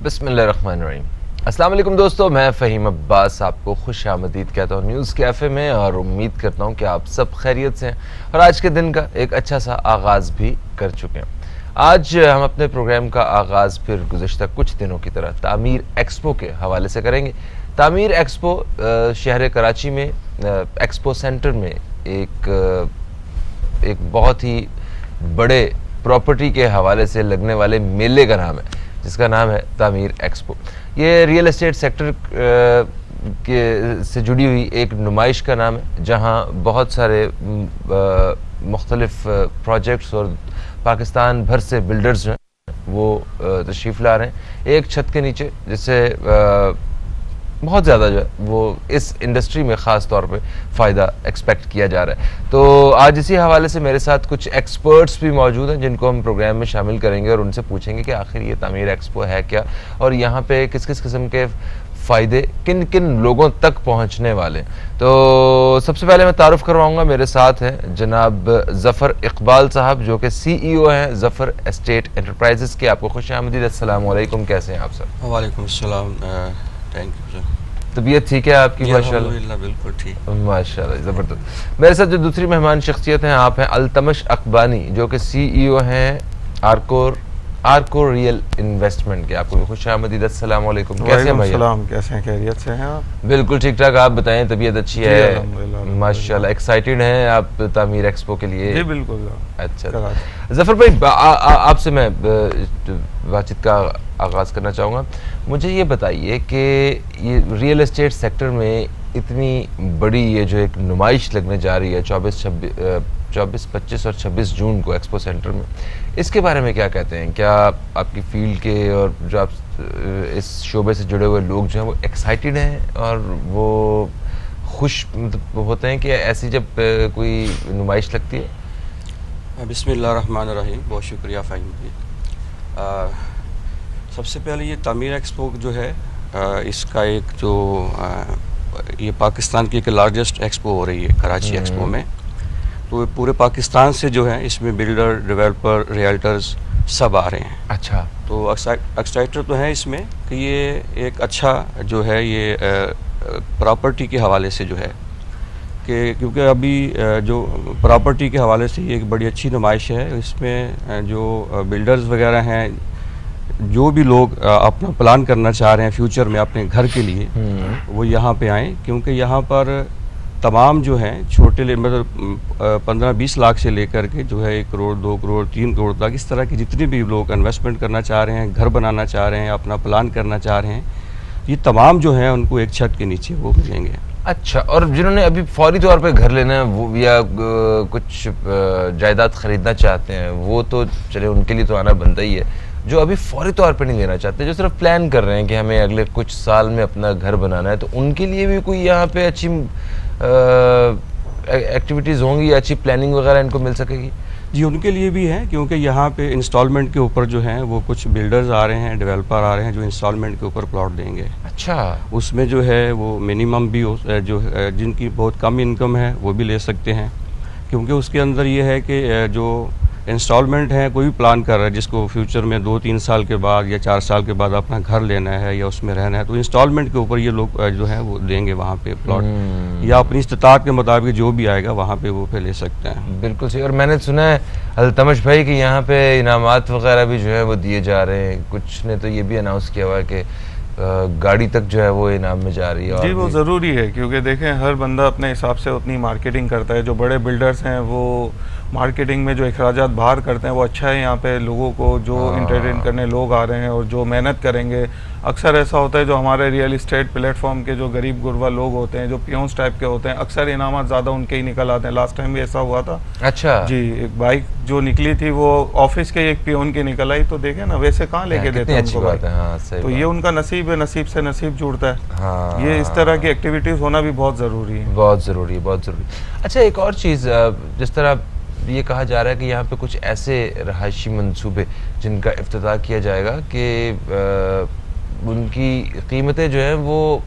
बिस्मिल्लाहिर्रहमानिर्रहीम। अस्सलाम वालेकुम दोस्तों, मैं फ़हीम अब्बास आपको खुश आमदीद कहता हूँ न्यूज़ कैफ़े में और उम्मीद करता हूँ कि आप सब खैरियत से हैं और आज के दिन का एक अच्छा सा आगाज़ भी कर चुके हैं। आज हम अपने प्रोग्राम का आगाज़ फिर गुज़श्ता कुछ दिनों की तरह तामीर एक्सपो के हवाले से करेंगे। तामीर एक्सपो शहर कराची में एक्सपो सेंटर में एक बहुत ही बड़े प्रॉपर्टी के हवाले से लगने वाले मेले का नाम है, जिसका नाम है तामीर एक्सपो। ये रियल एस्टेट सेक्टर के से जुड़ी हुई एक नुमाइश का नाम है, जहां बहुत सारे मुख्तलिफ प्रोजेक्ट्स और पाकिस्तान भर से बिल्डर्स जो हैं वो तशरीफ़ ला रहे हैं एक छत के नीचे, जिससे बहुत ज़्यादा जो है वो इस इंडस्ट्री में ख़ास तौर पे फ़ायदा एक्सपेक्ट किया जा रहा है। तो आज इसी हवाले से मेरे साथ कुछ एक्सपर्ट्स भी मौजूद हैं जिनको हम प्रोग्राम में शामिल करेंगे और उनसे पूछेंगे कि आखिर ये तामीर एक्सपो है क्या और यहाँ पे किस किस किस्म के फ़ायदे किन किन लोगों तक पहुँचने वाले। तो सबसे पहले मैं तारुफ़ करवाऊँगा, मेरे साथ हैं जनाब ज़फ़र इकबाल साहब जो कि CEO हैं ज़फ़र एस्टेट एंटरप्राइजेज़ के। आपको खुश आमदीद। अस्सलाम वालेकुम, कैसे हैं आप सर? वालेकुम अस्सलाम, थैंक यू सर। तबीयत ठीक है आपकी? माशाल्लाह बिल्कुल ठीक, माशाल्लाह, ज़बरदस्त। मेरे साथ जो दूसरी मेहमान शख्सियत हैं, आप हैं अल्तमश अकबानी जो कि CEO हैं आरकोर रियल इन्वेस्टमेंट के। आपको भी खुश आमदीद। अस्सलाम वालेकुम, कैसे हैं भैया? सलाम, कैसे हैं? खैरियत से हैं आप? बिल्कुल ठीक ठाक, आप बताएं, तबीयत अच्छी है? माशाल्लाह। एक्साइटेड हैं आप तामीर एक्सपो के लिए? जी बिल्कुल। अच्छा ज़फ़र भाई, आपसे मैं बातचीत का आगाज़ करना चाहूँगा। मुझे ये बताइए कि ये रियल एस्टेट सेक्टर में इतनी बड़ी ये जो एक नुमाइश लगने जा रही है 24, 25 और 26 जून को एक्सपो सेंटर में, इसके बारे में क्या कहते हैं? क्या आपकी फील्ड के और जो आप इस शोबे से जुड़े हुए लोग जो हैं वो एक्साइटेड हैं और वो खुश होते हैं कि ऐसी जब कोई नुमाइश लगती है? बिस्मिल्लाहिर्रहमानिर्रहीम, बहुत शुक्रिया फ़हीम जी। सबसे पहले ये तामीर एक्सपो जो है, इसका एक जो ये पाकिस्तान की एक लार्जेस्ट एक्सपो हो रही है कराची एक्सपो में। तो पूरे पाकिस्तान से जो है इसमें बिल्डर, डेवलपर, रियल्टर्स सब आ रहे हैं। अच्छा। तो एक्साइटेड तो है इसमें कि ये एक अच्छा जो है ये प्रॉपर्टी के हवाले से जो है कि क्योंकि अभी जो प्रॉपर्टी के हवाले से ये एक बड़ी अच्छी नुमाइश है। इसमें जो बिल्डर्स वगैरह हैं, जो भी लोग अपना प्लान करना चाह रहे हैं फ्यूचर में अपने घर के लिए, वो यहाँ पे आएँ, क्योंकि यहाँ पर तमाम जो हैं छोटे मतलब 15-20 लाख से लेकर के जो है 1 करोड़, 2 करोड़, 3 करोड़ तक, इस तरह के जितने भी लोग इन्वेस्टमेंट करना चाह रहे हैं, घर बनाना चाह रहे हैं, अपना प्लान करना चाह रहे हैं, ये तमाम जो हैं उनको एक छत के नीचे वो मिलेंगे। अच्छा, और जिन्होंने अभी फौरी तौर पे घर लेना है वो या कुछ जायदाद ख़रीदना चाहते हैं, वो तो चले उनके लिए तो आना बनता ही है। जो अभी फौरी तौर पे नहीं लेना चाहते, जो सिर्फ प्लान कर रहे हैं कि हमें अगले कुछ साल में अपना घर बनाना है, तो उनके लिए भी कोई यहाँ पे अच्छी एक्टिविटीज़ होंगी, अच्छी प्लानिंग वगैरह इनको मिल सकेगी? जी, उनके लिए भी है, क्योंकि यहाँ पे इंस्टॉलमेंट के ऊपर जो हैं वो कुछ बिल्डर्स आ रहे हैं, डेवलपर आ रहे हैं जो इंस्टॉलमेंट के ऊपर प्लॉट देंगे। अच्छा। उसमें जो है वो मिनिमम भी जो जिनकी बहुत कम इनकम है वो भी ले सकते हैं, क्योंकि उसके अंदर ये है कि जो इंस्टॉलमेंट है, कोई भी प्लान कर रहा है जिसको फ्यूचर में 2-3 साल के बाद या 4 साल के बाद अपना घर लेना है या उसमें रहना है, तो इंस्टॉलमेंट के ऊपर ये लोग जो है वो देंगे वहाँ पे प्लॉट, या अपनी इस्तिताअत के मुताबिक जो भी आएगा वहाँ पे वो पे ले सकते हैं। बिल्कुल सही। और मैंने सुना है अल्तमश भाई कि यहाँ पे इनामात वगैरह भी जो है वो दिए जा रहे हैं। कुछ ने तो ये भी अनाउंस किया हुआ है कि गाड़ी तक जो है वो इनाम में जा रही है। जी, वो ज़रूरी है, क्योंकि देखें हर बंदा अपने हिसाब से उतनी मार्केटिंग करता है। जो बड़े बिल्डर्स हैं वो मार्केटिंग में जो अखराजात बाहर करते हैं वो अच्छा है। यहाँ पे लोगों को जो इंटरटेन करने लोग आ रहे हैं और जो मेहनत करेंगे, अक्सर ऐसा होता है जो हमारे रियल इस्टेट प्लेटफॉर्म के जो गरीब गुरबा लोग होते हैं, जो पियोन्स टाइप के होते हैं, अक्सर इनामात ज़्यादा उनके ही निकल आते हैं। लास्ट टाइम भी ऐसा हुआ था। अच्छा जी। एक बाइक जो निकली थी वो ऑफिस के एक पियोन की निकल आई, तो देखें ना, वैसे कहाँ लेके देते हैं उनको बाइक। हाँ, सही। तो ये उनका नसीब है, नसीब से नसीब जुड़ता है। हाँ, ये इस तरह की एक्टिविटीज़ होना भी बहुत ज़रूरी है। बहुत ज़रूरी है, बहुत ज़रूरी। अच्छा, एक और चीज़, जिस तरह ये कहा जा रहा है कि यहाँ पे कुछ ऐसे रहायशी मंसूबे जिनका इफ्तिताह किया जाएगा कि उनकी कीमतें जो हैं वो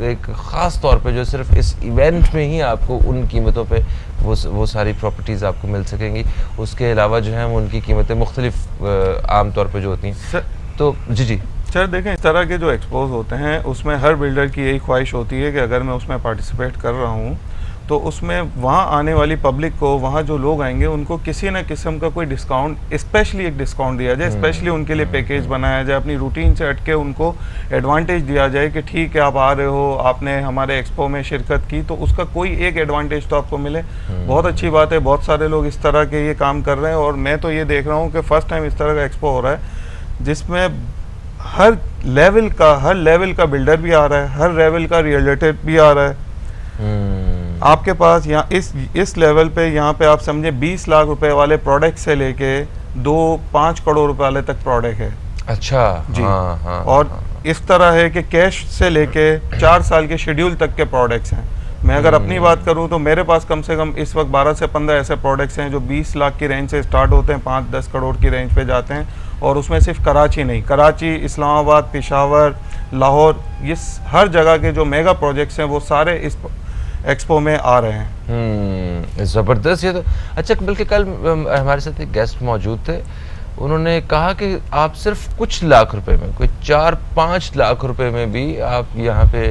एक ख़ास तौर पे जो सिर्फ इस इवेंट में ही आपको उन कीमतों पे वो सारी प्रॉपर्टीज़ आपको मिल सकेंगी। उसके अलावा जो है वो उनकी कीमतें मुख्तलिफ आम तौर पे जो होती हैं। तो जी सर देखें, इस तरह के जो एक्सपोज होते हैं उसमें हर बिल्डर की यही ख्वाहिश होती है कि अगर मैं उसमें पार्टिसिपेट कर रहा हूँ तो उसमें वहाँ आने वाली पब्लिक को, वहाँ जो लोग आएंगे उनको किसी न किस्म का कोई डिस्काउंट, स्पेशली एक डिस्काउंट दिया जाए, स्पेशली उनके लिए पैकेज बनाया जाए, अपनी रूटीन से हटके उनको एडवांटेज दिया जाए कि ठीक है आप आ रहे हो, आपने हमारे एक्सपो में शिरकत की तो उसका कोई एक एडवांटेज तो आपको मिले। बहुत अच्छी बात है, बहुत सारे लोग इस तरह के ये काम कर रहे हैं और मैं तो ये देख रहा हूँ कि फर्स्ट टाइम इस तरह का एक्सपो हो रहा है जिसमें हर लेवल का बिल्डर भी आ रहा है, हर लेवल का रियल एस्टेट भी आ रहा है। आपके पास यहाँ इस लेवल पे, यहाँ पे आप समझे 20 लाख रुपए वाले प्रोडक्ट से लेके 2-5 करोड़ रुपए वाले तक प्रोडक्ट है। अच्छा जी। हाँ, और इस तरह है कि कैश से लेके 4 साल के शेड्यूल तक के प्रोडक्ट्स हैं। मैं अगर अपनी बात करूं तो मेरे पास कम से कम इस वक्त 12 से 15 ऐसे प्रोडक्ट्स हैं जो 20 लाख की रेंज से स्टार्ट होते हैं, 5-10 करोड़ की रेंज पे जाते हैं। और उसमें सिर्फ कराची नहीं, कराची, इस्लामाबाद, पेशावर, लाहौर, ये हर जगह के जो मेगा प्रोजेक्ट्स हैं वो सारे इस एक्सपो में आ रहे हैं। ज़बरदस्त। ये तो अच्छा, बल्कि कल हमारे साथ एक गेस्ट मौजूद थे, उन्होंने कहा कि आप सिर्फ कुछ लाख रुपए में, कोई 4-5 लाख रुपए में भी आप यहाँ पे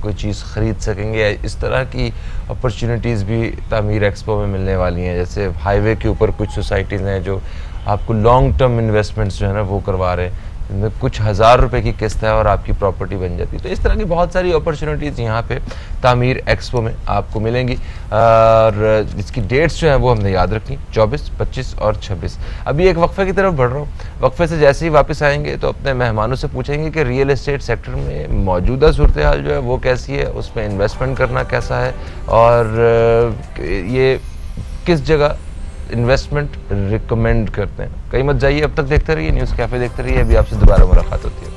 कोई चीज़ ख़रीद सकेंगे। इस तरह की अपॉर्चुनिटीज़ भी तामीर एक्सपो में मिलने वाली हैं। जैसे हाईवे के ऊपर कुछ सोसाइटीज़ हैं जो आपको लॉन्ग टर्म इन्वेस्टमेंट्स जो है ना वो करवा रहे हैं, जिनमें कुछ हज़ार रुपए की किस्त है और आपकी प्रॉपर्टी बन जाती है। तो इस तरह की बहुत सारी अपॉर्चुनिटीज़ यहाँ पे तामीर एक्सपो में आपको मिलेंगी। और इसकी डेट्स जो हैं वो हमने याद रखनी, 24, 25 और 26। अभी एक वक्फे की तरफ बढ़ रहा हूँ। वक्फे से जैसे ही वापस आएंगे तो अपने मेहमानों से पूछेंगे कि रियल एस्टेट सेक्टर में मौजूदा सूरत हाल जो है वो कैसी है, उसमें इन्वेस्टमेंट करना कैसा है और ये किस जगह इन्वेस्टमेंट रिकमेंड करते हैं। कहीं मत जाइए, अब तक देखते रहिए न्यूज़ कैफ़े, देखते रहिए। अभी आपसे दोबारा मुलाकात होती है।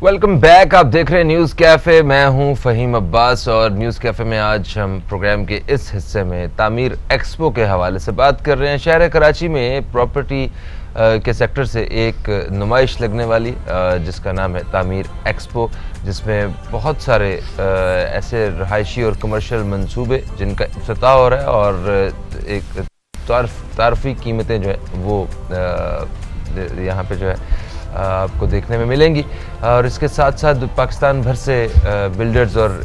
वेलकम बैक, आप देख रहे हैं न्यूज़ कैफ़े। मैं हूं फ़हीम अब्बास और न्यूज़ कैफ़े में आज हम प्रोग्राम के इस हिस्से में तामीर एक्सपो के हवाले से बात कर रहे हैं। शहर कराची में प्रॉपर्टी के सेक्टर से एक नुमाइश लगने वाली जिसका नाम है तामीर एक्सपो, जिसमें बहुत सारे ऐसे रहायशी और कमर्शियल मंसूबे जिनका इफ्तिताह हो रहा है और एक तारफ़ी कीमतें जो है वो यहाँ पे जो है आपको देखने में मिलेंगी। और इसके साथ साथ पाकिस्तान भर से बिल्डर्स और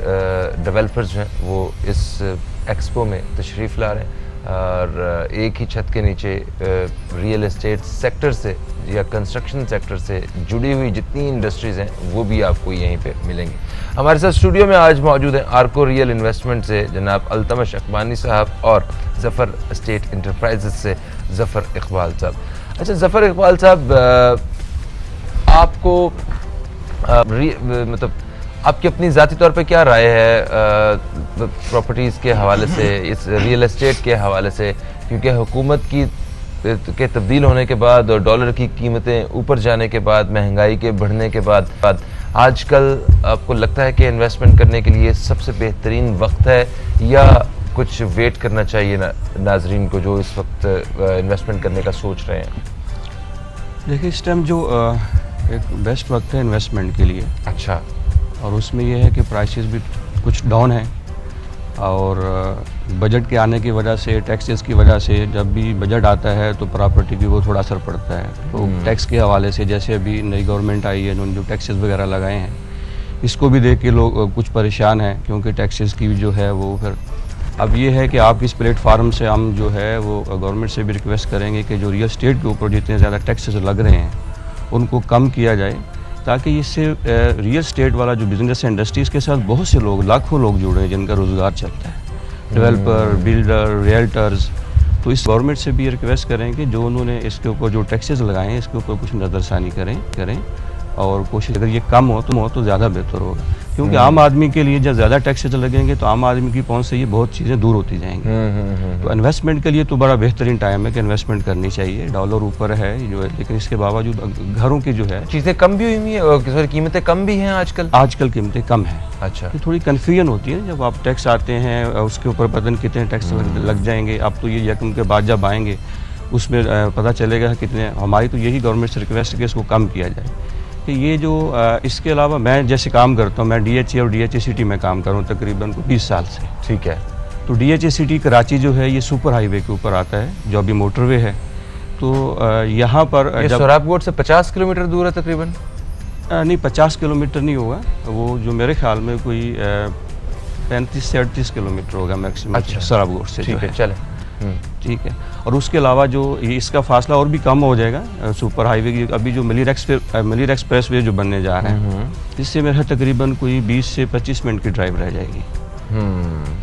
डेवलपर्स जो हैं वो इस एक्सपो में तशरीफ़ ला रहे हैं और एक ही छत के नीचे रियल एस्टेट सेक्टर से या कंस्ट्रक्शन सेक्टर से जुड़ी हुई जितनी इंडस्ट्रीज़ हैं वो भी आपको यहीं पे मिलेंगी। हमारे साथ स्टूडियो में आज मौजूद हैं आर्को रियल इन्वेस्टमेंट से जनाब अल्तमश अकबानी साहब और ज़फ़र एस्टेट इंटरप्राइजेज से ज़फ़र इकबाल साहब। अच्छा ज़फ़र इकबाल साहब, आपको मतलब आपकी अपनी ज़ाती तौर पे क्या राय है प्रॉपर्टीज़ के हवाले से, इस रियल एस्टेट के हवाले से, क्योंकि हुकूमत के तब्दील होने के बाद और डॉलर की कीमतें ऊपर जाने के बाद, महंगाई के बढ़ने के बाद आजकल आपको लगता है कि इन्वेस्टमेंट करने के लिए सबसे बेहतरीन वक्त है या कुछ वेट करना चाहिए नाजरीन को जो इस वक्त इन्वेस्टमेंट करने का सोच रहे हैं? देखिए, इस टाइम जो एक बेस्ट वक्त है इन्वेस्टमेंट के लिए। अच्छा। और उसमें यह है कि प्राइसेस भी कुछ डाउन हैं और बजट के आने की वजह से, टैक्सेस की वजह से, जब भी बजट आता है तो प्रॉपर्टी की वो थोड़ा असर पड़ता है। तो टैक्स के हवाले से, जैसे अभी नई गवर्नमेंट आई है, उन्होंने जो टैक्सेस वगैरह लगाए हैं, इसको भी देख के लोग कुछ परेशान हैं क्योंकि टैक्सेस की जो है वो फिर अब ये है कि आप इस प्लेटफार्म से हम जो है वो गवर्नमेंट से भी रिक्वेस्ट करेंगे कि जो रियल एस्टेट के ऊपर जितने ज़्यादा टैक्सेस लग रहे हैं उनको कम किया जाए, ताकि इससे रियल एस्टेट वाला जो बिज़नेस है, इंडस्ट्रीज़ के साथ बहुत से लोग, लाखों लोग जुड़े हैं जिनका रोज़गार चलता है, डेवलपर, बिल्डर, रियल्टर्स। तो इस गवर्नमेंट से भी रिक्वेस्ट करें कि जो उन्होंने इसके ऊपर जो टैक्सेस लगाए हैं इसके ऊपर कुछ नज़रसानी करें और कोशिश, अगर ये कम हो तो ज़्यादा बेहतर होगा, क्योंकि आम आदमी के लिए जब ज़्यादा टैक्सेस लगेंगे तो आम आदमी की पहुंच से ये बहुत चीज़ें दूर होती जाएंगी। तो इन्वेस्टमेंट के लिए तो बड़ा बेहतरीन टाइम है कि इन्वेस्टमेंट करनी चाहिए। डॉलर ऊपर है जो है, लेकिन इसके बावजूद घरों की जो है चीज़ें कम भी हुई हैं, कीमतें कम भी हैं आजकल कीमतें कम हैं। अच्छा। तो थोड़ी कन्फ्यूजन होती है जब आप टैक्स आते हैं, उसके ऊपर पता नहीं कितने टैक्स लग जाएंगे। अब तो ये यकम के बाद जब आएंगे उसमें पता चलेगा कितने। हमारी तो यही गवर्नमेंट से रिक्वेस्ट है कि इसको कम किया जाए। कि ये जो इसके अलावा मैं जैसे काम करता हूँ, मैं DHA और DHA सिटी में काम कर रहा हूँ तकरीबन 20 साल से। ठीक है। तो DHA सिटी कराची जो है ये सुपर हाईवे के ऊपर आता है, जो अभी मोटरवे है। तो यहाँ पर ये सोहराबकोट से 50 किलोमीटर दूर है तकरीबन? नहीं, 50 किलोमीटर नहीं होगा, वो जो मेरे ख्याल में कोई 35 से 38 किलोमीटर होगा मैक्सिमम। अच्छा, सोहराबकोट से। ठीक है, चले। ठीक है। और उसके अलावा जो इसका फासला और भी कम हो जाएगा सुपर हाईवे की, अभी जो मलिर एक्सप्रेस वे जो बनने जा रहे हैं, इससे मेरा तकरीबन कोई 20 से 25 मिनट की ड्राइव रह जाएगी।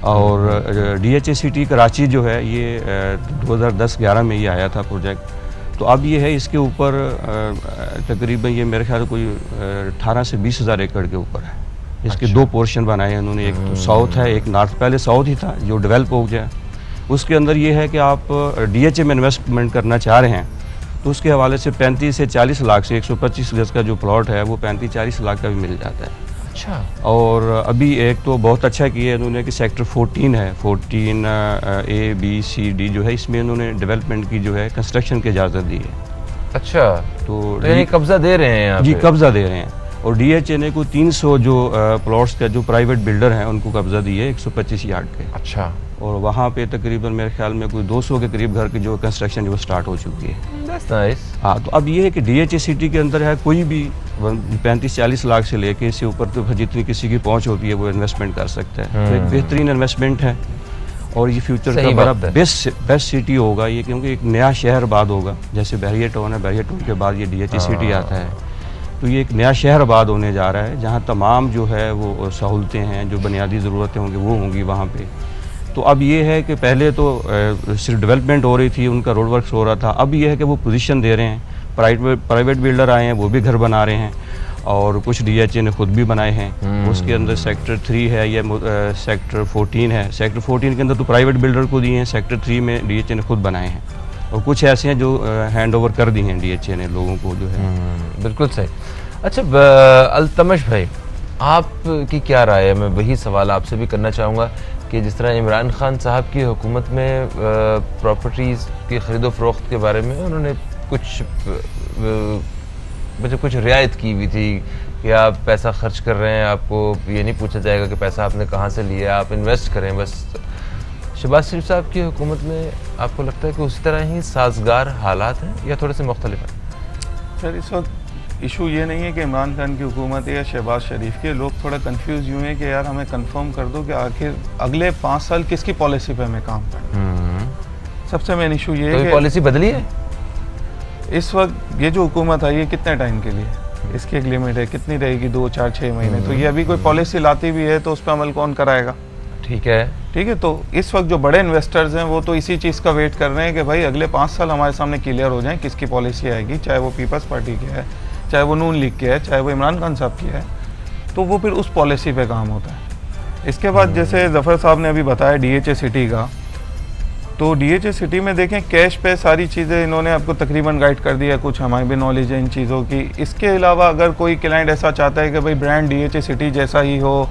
और DHA सिटी कराची जो है ये 2010-11 में ये आया था प्रोजेक्ट। तो अब ये है, इसके ऊपर तकरीबन ये मेरे ख्याल कोई 18 से 20 हज़ार एकड़ के ऊपर है। इसके दो पोर्शन बनाए हैं उन्होंने, एक तो साउथ है, एक नॉर्थ। पहले साउथ ही था जो डेवलप हो गया। उसके अंदर ये है कि आप DHA में इन्वेस्टमेंट करना चाह रहे हैं तो उसके हवाले से 35 से 40 लाख से 125 गज का जो प्लॉट है वो 35-40 लाख का भी मिल जाता है। अच्छा। और अभी एक तो बहुत अच्छा किया है इन्होंने कि सेक्टर 14 है, 14 A, B, C, D जो है, इसमें इन्होंने डेवलपमेंट की जो है कंस्ट्रक्शन की इजाज़त दी है। अच्छा, तो यानी कब्जा दे रहे हैं यहाँ जी, पे? कब्जा दे रहे हैं। और DHA ने कोई 300 जो प्लॉट्स का जो प्राइवेट बिल्डर हैं उनको कब्जा दी है 125 यार्ड के। अच्छा। और वहाँ पे तकरीबन मेरे ख्याल में कोई 200 के करीब घर की जो कंस्ट्रक्शन वो स्टार्ट हो चुकी है। That's nice। हाँ, तो अब ये है कि DHA सिटी के अंदर है, कोई भी 35-40 लाख से लेके इससे ऊपर तो जितनी किसी की पहुँच होती है वो इन्वेस्टमेंट कर सकता है। तो एक बेहतरीन इन्वेस्टमेंट है और ये फ्यूचर का बड़ा बेस्ट सिटी होगा ये, क्योंकि एक नया शहर आबाद होगा। जैसे बहरिया टाउन है, बहरिया टाउन के बाद ये DHA सिटी आता है, तो ये एक नया शहर आबाद होने जा रहा है जहाँ तमाम जो है वो सहूलतें हैं, जो बुनियादी ज़रूरतें होंगी वो होंगी वहाँ पे। तो अब ये है कि पहले तो सिर्फ डेवलपमेंट हो रही थी, उनका रोड वर्क्स हो रहा था, अब ये है कि वो पोजीशन दे रहे हैं, प्राइवेट बिल्डर आए हैं वो भी घर बना रहे हैं और कुछ DHA ने खुद भी बनाए हैं। उसके अंदर सेक्टर 3 है या सेक्टर 14 है। सेक्टर 14 के अंदर तो प्राइवेट बिल्डर को दिए हैं, सेक्टर 3 में DHA ने खुद बनाए हैं और कुछ ऐसे हैं जो हैंड ओवर कर दी हैं DHA ने लोगों को जो है। बिल्कुल सही। अच्छा अल्तमश भाई, आपकी क्या राय है? मैं वही सवाल आपसे भी करना चाहूँगा कि जिस तरह इमरान खान साहब की हुकूमत में प्रॉपर्टीज़ की ख़रीदो फरोख्त के बारे में उन्होंने कुछ रियायत की हुई थी कि आप पैसा खर्च कर रहे हैं, आपको ये नहीं पूछा जाएगा कि पैसा आपने कहाँ से लिया, आप इन्वेस्ट करें बस। शहबाज शरीफ साहब की हुकूमत में आपको लगता है कि उसी तरह ही साजगार हालात हैं या थोड़े से मुख्तलिफ हैं? सर, इस वक्त इशू ये नहीं है कि इमरान खान की हुकूमत है या शहबाज शरीफ के। लोग थोड़ा कंफ्यूज यूँ हैं कि यार हमें कंफर्म कर दो कि आखिर अगले 5 साल किसकी पॉलिसी पे हमें काम करना है। सबसे मेन इशू ये है कि पॉलिसी बदली है इस वक्त। ये जो हुकूमत आई है कितने टाइम के लिए, इसकी एक लिमिट है, कितनी रहेगी, 2, 4, 6 महीने। तो ये अभी कोई पॉलिसी लाती भी है तो उस पर अमल कौन कराएगा? ठीक है। तो इस वक्त जो बड़े इन्वेस्टर्स हैं वो तो इसी चीज़ का वेट कर रहे हैं कि भाई अगले 5 साल हमारे सामने क्लियर हो जाएं किसकी पॉलिसी आएगी, चाहे वो पीपल्स पार्टी की है, चाहे वो नून लीग की है, चाहे वो इमरान खान साहब की है, तो वो फिर उस पॉलिसी पे काम होता है। इसके बाद जैसे ज़फ़र साहब ने अभी बताया DHA सिटी का, तो DHA सिटी में देखें कैश पे सारी चीज़ें इन्होंने आपको तकरीबन गाइड कर दिया, कुछ हमारी भी नॉलेज है इन चीज़ों की। इसके अलावा अगर कोई क्लाइंट ऐसा चाहता है कि भाई ब्रांड DHA सिटी जैसा ही हो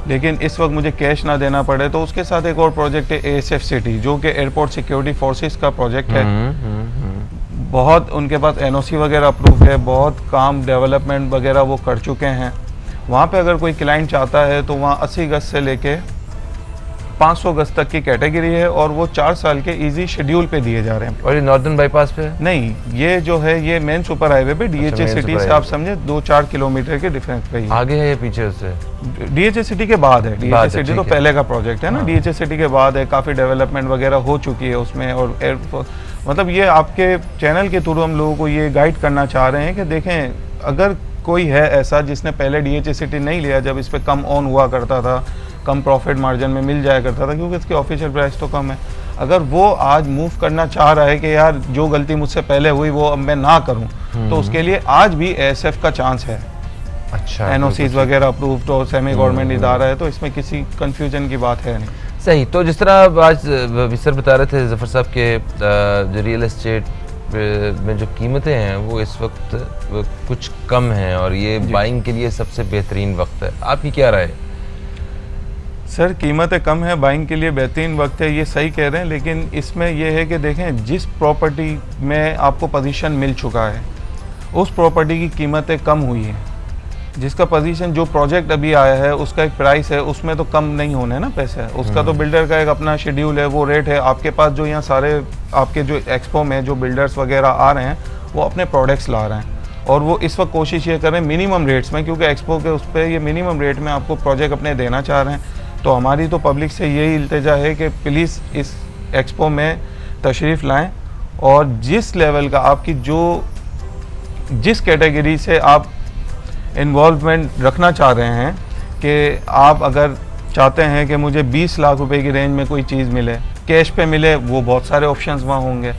लेकिन इस वक्त मुझे कैश ना देना पड़े, तो उसके साथ एक और प्रोजेक्ट है ASF सिटी, जो कि एयरपोर्ट सिक्योरिटी फोर्सेस का प्रोजेक्ट है। बहुत उनके पास NOC वगैरह अप्रूव है, बहुत काम डेवलपमेंट वगैरह वो कर चुके हैं। वहाँ पे अगर कोई क्लाइंट चाहता है तो वहाँ 80 गज से लेके 500 गज तक की कैटेगरी है और वो 4 साल के इजी शेड्यूल पे दिए जा रहे हैं। और ये नॉर्दर्न बाईपास पे नहीं, ये जो है ये मेन सुपर हाईवे पे DHA सिटी से आप समझे 2-4 किलोमीटर के डिफरेंस पे ही आगे है, ये पीछे उससे DHA सिटी के बाद है। DHA सिटी तो पहले का प्रोजेक्ट है ना, DHA सिटी के बाद है, काफ़ी डेवलपमेंट वगैरह हो चुकी है उसमें। और मतलब ये आपके चैनल के थ्रू हम लोगों को ये गाइड करना चाह रहे हैं कि देखें अगर कोई है ऐसा जिसने पहले DHA सिटी नहीं लिया, जब इस पर कम ऑन हुआ करता था, कम प्रॉफिट मार्जिन में मिल जाया करता था क्योंकि इसकी ऑफिशियल प्राइस तो कम है, अगर वो आज मूव करना चाह रहा है कि यार जो गलती मुझसे पहले हुई वो अब मैं ना करूं, तो उसके लिए आज भी ASF का चांस है। अच्छा, NOCs वगैरह अप्रूव्ड और सेमी गवर्नमेंट इदारा है, तो इसमें किसी कंफ्यूजन की बात है नहीं। सही। तो जिस तरह आज विसर बता रहे थे ज़फ़र साहब के जो रियल एस्टेट में जो कीमतें हैं वो इस वक्त कुछ कम हैं और ये बाइंग के लिए सबसे बेहतरीन वक्त है, आपकी क्या राय है? सर, कीमतें कम है, बाइंग के लिए बेहतरीन वक्त है, ये सही कह रहे हैं। लेकिन इसमें यह है कि देखें जिस प्रॉपर्टी में आपको पोजीशन मिल चुका है उस प्रॉपर्टी की कीमतें कम हुई हैं, जिसका पोजीशन जो प्रोजेक्ट अभी आया है उसका एक प्राइस है, उसमें तो कम नहीं होने ना पैसे, उसका तो बिल्डर का एक अपना शेड्यूल है, वो रेट है। आपके पास जो यहाँ सारे आपके जो एक्सपो में जो बिल्डर्स वगैरह आ रहे हैं वो अपने प्रोडक्ट्स ला रहे हैं और वो इस वक्त कोशिश ये कर रहे हैं मिनिमम रेट्स में, क्योंकि एक्सपो के उस पर ये मिनिमम रेट में आपको प्रोजेक्ट अपने देना चाह रहे हैं। तो हमारी तो पब्लिक से यही इल्तिजा है कि प्लीज़ इस एक्सपो में तशरीफ़ लाएँ और जिस लेवल का आपकी जिस कैटेगरी से आप इन्वॉल्वमेंट रखना चाह रहे हैं, कि आप अगर चाहते हैं कि मुझे 20 लाख रुपए की रेंज में कोई चीज़ मिले, कैश पे मिले, वो बहुत सारे ऑप्शंस वहाँ होंगे।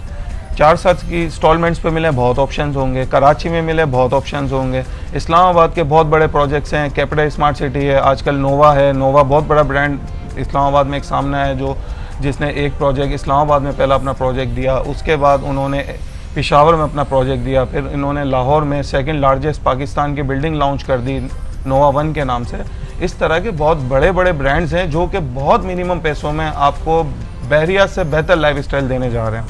4-7 की इंस्टॉलमेंट्स पे मिले, बहुत ऑप्शंस होंगे। कराची में मिले, बहुत ऑप्शंस होंगे। इस्लामाबाद के बहुत बड़े प्रोजेक्ट्स हैं, कैपिटल स्मार्ट सिटी है, आजकल नोवा है, नोवा बहुत बड़ा ब्रांड इस्लामाबाद में एक सामने है जिसने एक प्रोजेक्ट इस्लामाबाद में पहला अपना प्रोजेक्ट दिया, उसके बाद उन्होंने पेशावर में अपना प्रोजेक्ट दिया, फिर इन्होंने लाहौर में सेकंड लार्जेस्ट पाकिस्तान की बिल्डिंग लॉन्च कर दी नोवा 1 के नाम से। इस तरह के बहुत बड़े बड़े ब्रांड्स हैं जो कि बहुत मिनिमम पैसों में आपको बहरिया से बेहतर लाइफस्टाइल देने जा रहे हैं।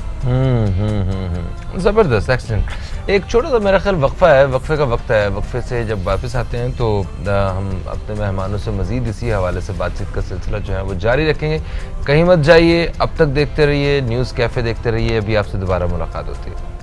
ज़बरदस्त, एक्सीलेंट। एक छोटा सा मेरा ख्याल वक्फा है, वक्फे का वक्त है। वक्फे से जब वापस आते हैं तो हम अपने मेहमानों से मज़ीद इसी हवाले से बातचीत का सिलसिला जो है वो जारी रखेंगे। कहीं मत जाइए, अब तक देखते रहिए न्यूज़ कैफ़े, देखते रहिए। अभी आपसे दोबारा मुलाकात होती है।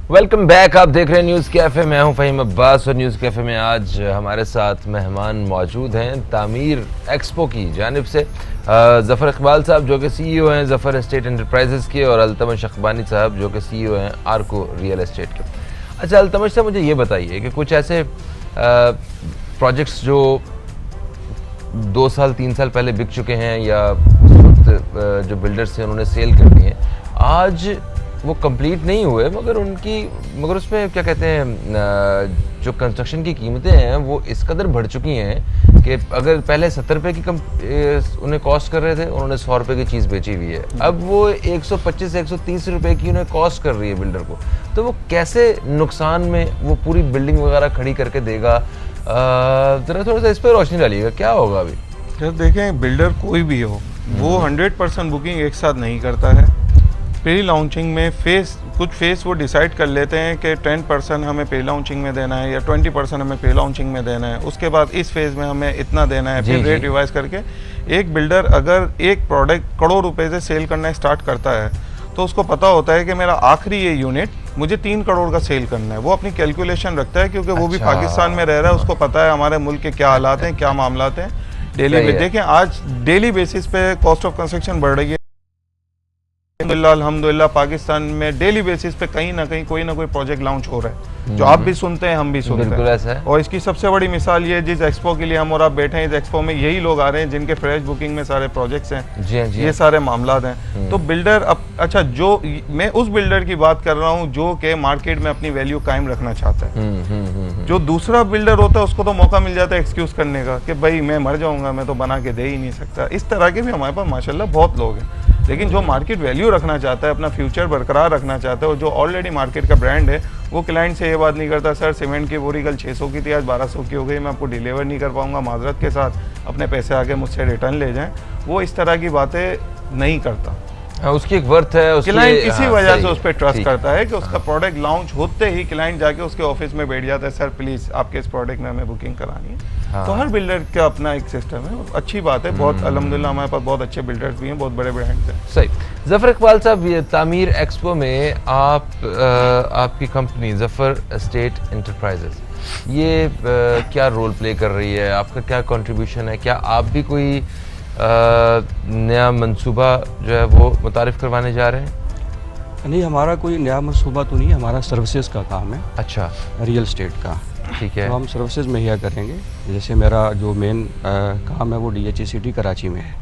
वेलकम बैक, आप देख रहे हैं न्यूज़ कैफ़े। मैं हूं फ़हीम अब्बास और न्यूज़ कैफ़े में आज हमारे साथ मेहमान मौजूद हैं तामीर एक्सपो की जानिब से ज़फ़र इकबाल साहब जो कि CEO हैं ज़फ़र एस्टेट एंटरप्राइजेज़ के, और अल्तमश अखबानी साहब जो कि CEO हैं आर्को रियल एस्टेट के। अच्छा अल्तमश साहब, मुझे ये बताइए कि कुछ ऐसे प्रोजेक्ट्स जो 2 साल 3 साल पहले बिक चुके हैं या उस वक्त जो बिल्डर्स थे उन्होंने सेल कर दिए, आज वो कंप्लीट नहीं हुए, मगर उसमें क्या कहते हैं जो कंस्ट्रक्शन की कीमतें हैं वो इस कदर बढ़ चुकी हैं कि अगर पहले 70 रुपये की उन्हें कॉस्ट कर रहे थे, उन्होंने 100 रुपये की चीज़ बेची हुई है, अब वो 125-130 रुपये की उन्हें कॉस्ट कर रही है बिल्डर को। तो वो कैसे नुकसान में वो पूरी बिल्डिंग वगैरह खड़ी करके देगा? ज़रा थोड़ा सा इस पर रोशनी डालिएगा, क्या होगा अभी? जब देखें बिल्डर कोई भी हो वो 100% बुकिंग एक साथ नहीं करता है। प्री लॉन्चिंग में कुछ फेस वो डिसाइड कर लेते हैं कि 10% हमें प्री लॉन्चिंग में देना है या 20% हमें प्री लॉन्चिंग में देना है, उसके बाद इस फेज़ में हमें इतना देना है, फिर रेट रिवाइज करके। एक बिल्डर अगर एक प्रोडक्ट करोड़ रुपए से सेल करना स्टार्ट करता है तो उसको पता होता है कि मेरा आखिरी ये यूनिट मुझे 3 करोड़ का सेल करना है। वो अपनी कैलकुलेशन रखता है क्योंकि वो भी पाकिस्तान में रह रहा है, उसको पता है हमारे मुल्क के क्या हालात हैं, क्या मामलात हैं। डेली में देखें आज डेली बेसिस पे कॉस्ट ऑफ कंस्ट्रक्शन बढ़ रही है। अल्हम्दुलिल्लाह पाकिस्तान में डेली बेसिस पे कहीं ना कहीं कोई ना कोई प्रोजेक्ट लॉन्च हो रहा है जो आप भी सुनते हैं, हम भी सुनते हैं। ऐसा है। और इसकी सबसे बड़ी मिसाल ये, जिस एक्सपो के लिए हम और आप बैठे हैं, इस एक्सपो में यही लोग आ रहे हैं जिनके फ्रेश बुकिंग में सारे प्रोजेक्ट्स हैं। जी। ये सारे मामलात हैं। तो बिल्डर अब अच्छा, जो मैं उस बिल्डर की बात कर रहा हूँ जो कि मार्केट में अपनी वैल्यू कायम रखना चाहता है। जो दूसरा बिल्डर होता है उसको तो मौका मिल जाता है एक्सक्यूज करने का कि भाई मैं मर जाऊंगा, मैं तो बना के दे ही नहीं सकता। इस तरह के भी हमारे पास माशाल्लाह बहुत लोग हैं। लेकिन जो मार्केट वैल्यू रखना चाहता है, अपना फ्यूचर बरकरार रखना चाहता है, और जो ऑलरेडी मार्केट का ब्रांड है, वो क्लाइंट से ये बात नहीं करता सर सीमेंट की बोरी कल 600 की थी आज 1200 की हो गई, मैं आपको डिलीवर नहीं कर पाऊंगा, माजरत के साथ अपने पैसे आके मुझसे रिटर्न ले जाएं। वो इस तरह की बातें नहीं करता। उसकी एक वर्थ है, क्लाइंट इसी वजह से उस पर ट्रस्ट करता है कि उसका प्रोडक्ट लॉन्च होते ही क्लाइंट जाके उसके ऑफिस में बैठ जाता है, सर प्लीज आपके इस प्रोडक्ट में हमें बुकिंग करानी है। तो हर बिल्डर का अपना एक सिस्टम है, अच्छी बात है। बहुत अल्हम्दुलिल्लाह हमारे पास बहुत अच्छे बिल्डर्स भी हैं, बहुत बड़े ब्रांड्स हैं। सही। ज़फ़र इकबाल साहब, ये तामीर एक्सपो में आपकी कंपनी ज़फ़र एस्टेट एंटरप्राइजेज़ ये क्या रोल प्ले कर रही है? आपका क्या कंट्रीब्यूशन है? क्या आप भी कोई नया मंसूबा जो है वो मुतारिफ करवाने जा रहे हैं? नहीं, हमारा कोई नया मंसूबा तो नहीं है, हमारा सर्विसेज का काम है। अच्छा, रियल एस्टेट का। ठीक है। तो हम सर्विसेज मुहैया करेंगे। जैसे मेरा जो मेन काम है वो DHA सिटी कराची में है।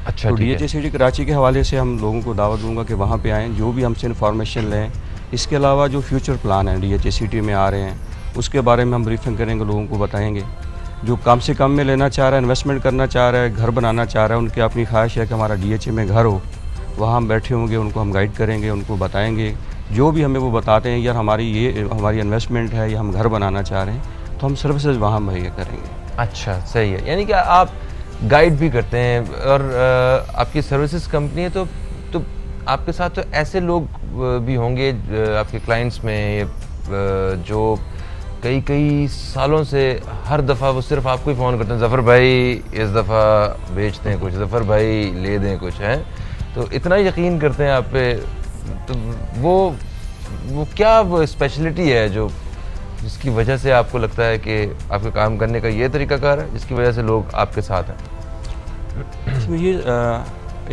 अच्छा, तो DHA सिटी कराची के हवाले से हम लोगों को दावत दूंगा कि वहाँ पे आएँ, जो भी हमसे इन्फॉर्मेशन लें। इसके अलावा जो फ्यूचर प्लान है DHA सिटी में आ रहे हैं उसके बारे में हम ब्रीफिंग करेंगे, लोगों को बताएंगे। जो कम से कम में लेना चाह रहा है, इन्वेस्टमेंट करना चाह रहा है, घर बनाना चाह रहा है, उनकी अपनी ख्वाहिश है कि हमारा DHA में घर हो, वहाँ हम बैठे होंगे, उनको हम गाइड करेंगे, उनको बताएंगे। जो भी हमें वो बताते हैं यार हमारी इन्वेस्टमेंट है या हम घर बनाना चाह रहे हैं, तो हम सर्विसेज वहाँ मुहैया करेंगे। अच्छा, सही है। यानी कि आप गाइड भी करते हैं और आपकी सर्विसेज कंपनी है, तो आपके साथ तो ऐसे लोग भी होंगे आपके क्लाइंट्स में जो कई सालों से हर दफ़ा वो सिर्फ आपको ही फ़ोन करते हैं, ज़फ़र भाई इस दफ़ा बेच दें कुछ, ज़फ़र भाई ले दें कुछ, है तो इतना यकीन करते हैं आप पे। तो वो क्या वो स्पेशलिटी है जो जिसकी वजह से आपको लगता है कि आपके काम करने का ये तरीकाकार है जिसकी वजह से लोग आपके साथ हैं? इसमें ये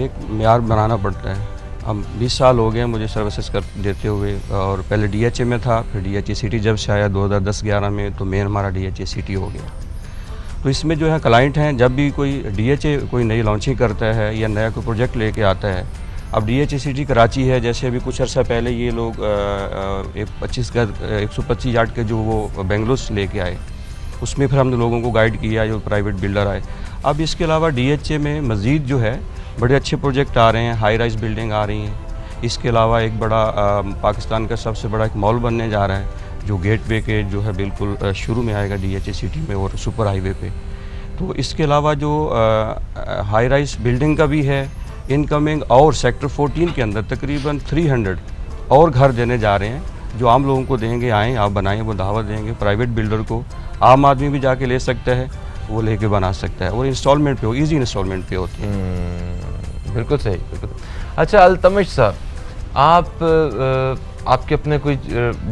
एक मेयार बनाना पड़ता है। हम 20 साल हो गए मुझे सर्विसेज कर देते हुए, और पहले DHA में था, फिर DHA सिटी जब से आया 2010-11 में, तो मेन हमारा DHA सिटी हो गया। तो इसमें जो है क्लाइंट हैं, जब भी कोई DHA कोई नई लॉन्चिंग करता है या नया कोई प्रोजेक्ट लेके आता है, अब DHA सिटी कराची है, जैसे अभी कुछ अर्सा पहले ये लोग 125 यार्ड के जो वो बेंगलुरु लेके आए, उसमें फिर हमने लोगों को गाइड किया, जो प्राइवेट बिल्डर आए। अब इसके अलावा DHA में मज़ीद जो है बड़े अच्छे प्रोजेक्ट आ रहे हैं, हाई राइज बिल्डिंग आ रही हैं। इसके अलावा एक बड़ा पाकिस्तान का सबसे बड़ा एक मॉल बनने जा रहा है, जो गेटवे के जो है बिल्कुल शुरू में आएगा DHA सिटी में और सुपर हाईवे पे। तो इसके अलावा जो हाई राइज बिल्डिंग का भी है इनकमिंग, और सेक्टर 14 के अंदर तकरीबन 300 और घर देने जा रहे हैं, जो आम लोगों को देंगे, आएँ आप बनाएं, वो दावत देंगे प्राइवेट बिल्डर को। आम आदमी भी जाके ले सकता है, वो लेके बना सकता है, और इंस्टॉलमेंट पे हो, ईजी इंस्टॉलमेंट पे होती है। बिल्कुल सही, बिल्कुल। अच्छा अल्तमश साहब, आपके अपने कोई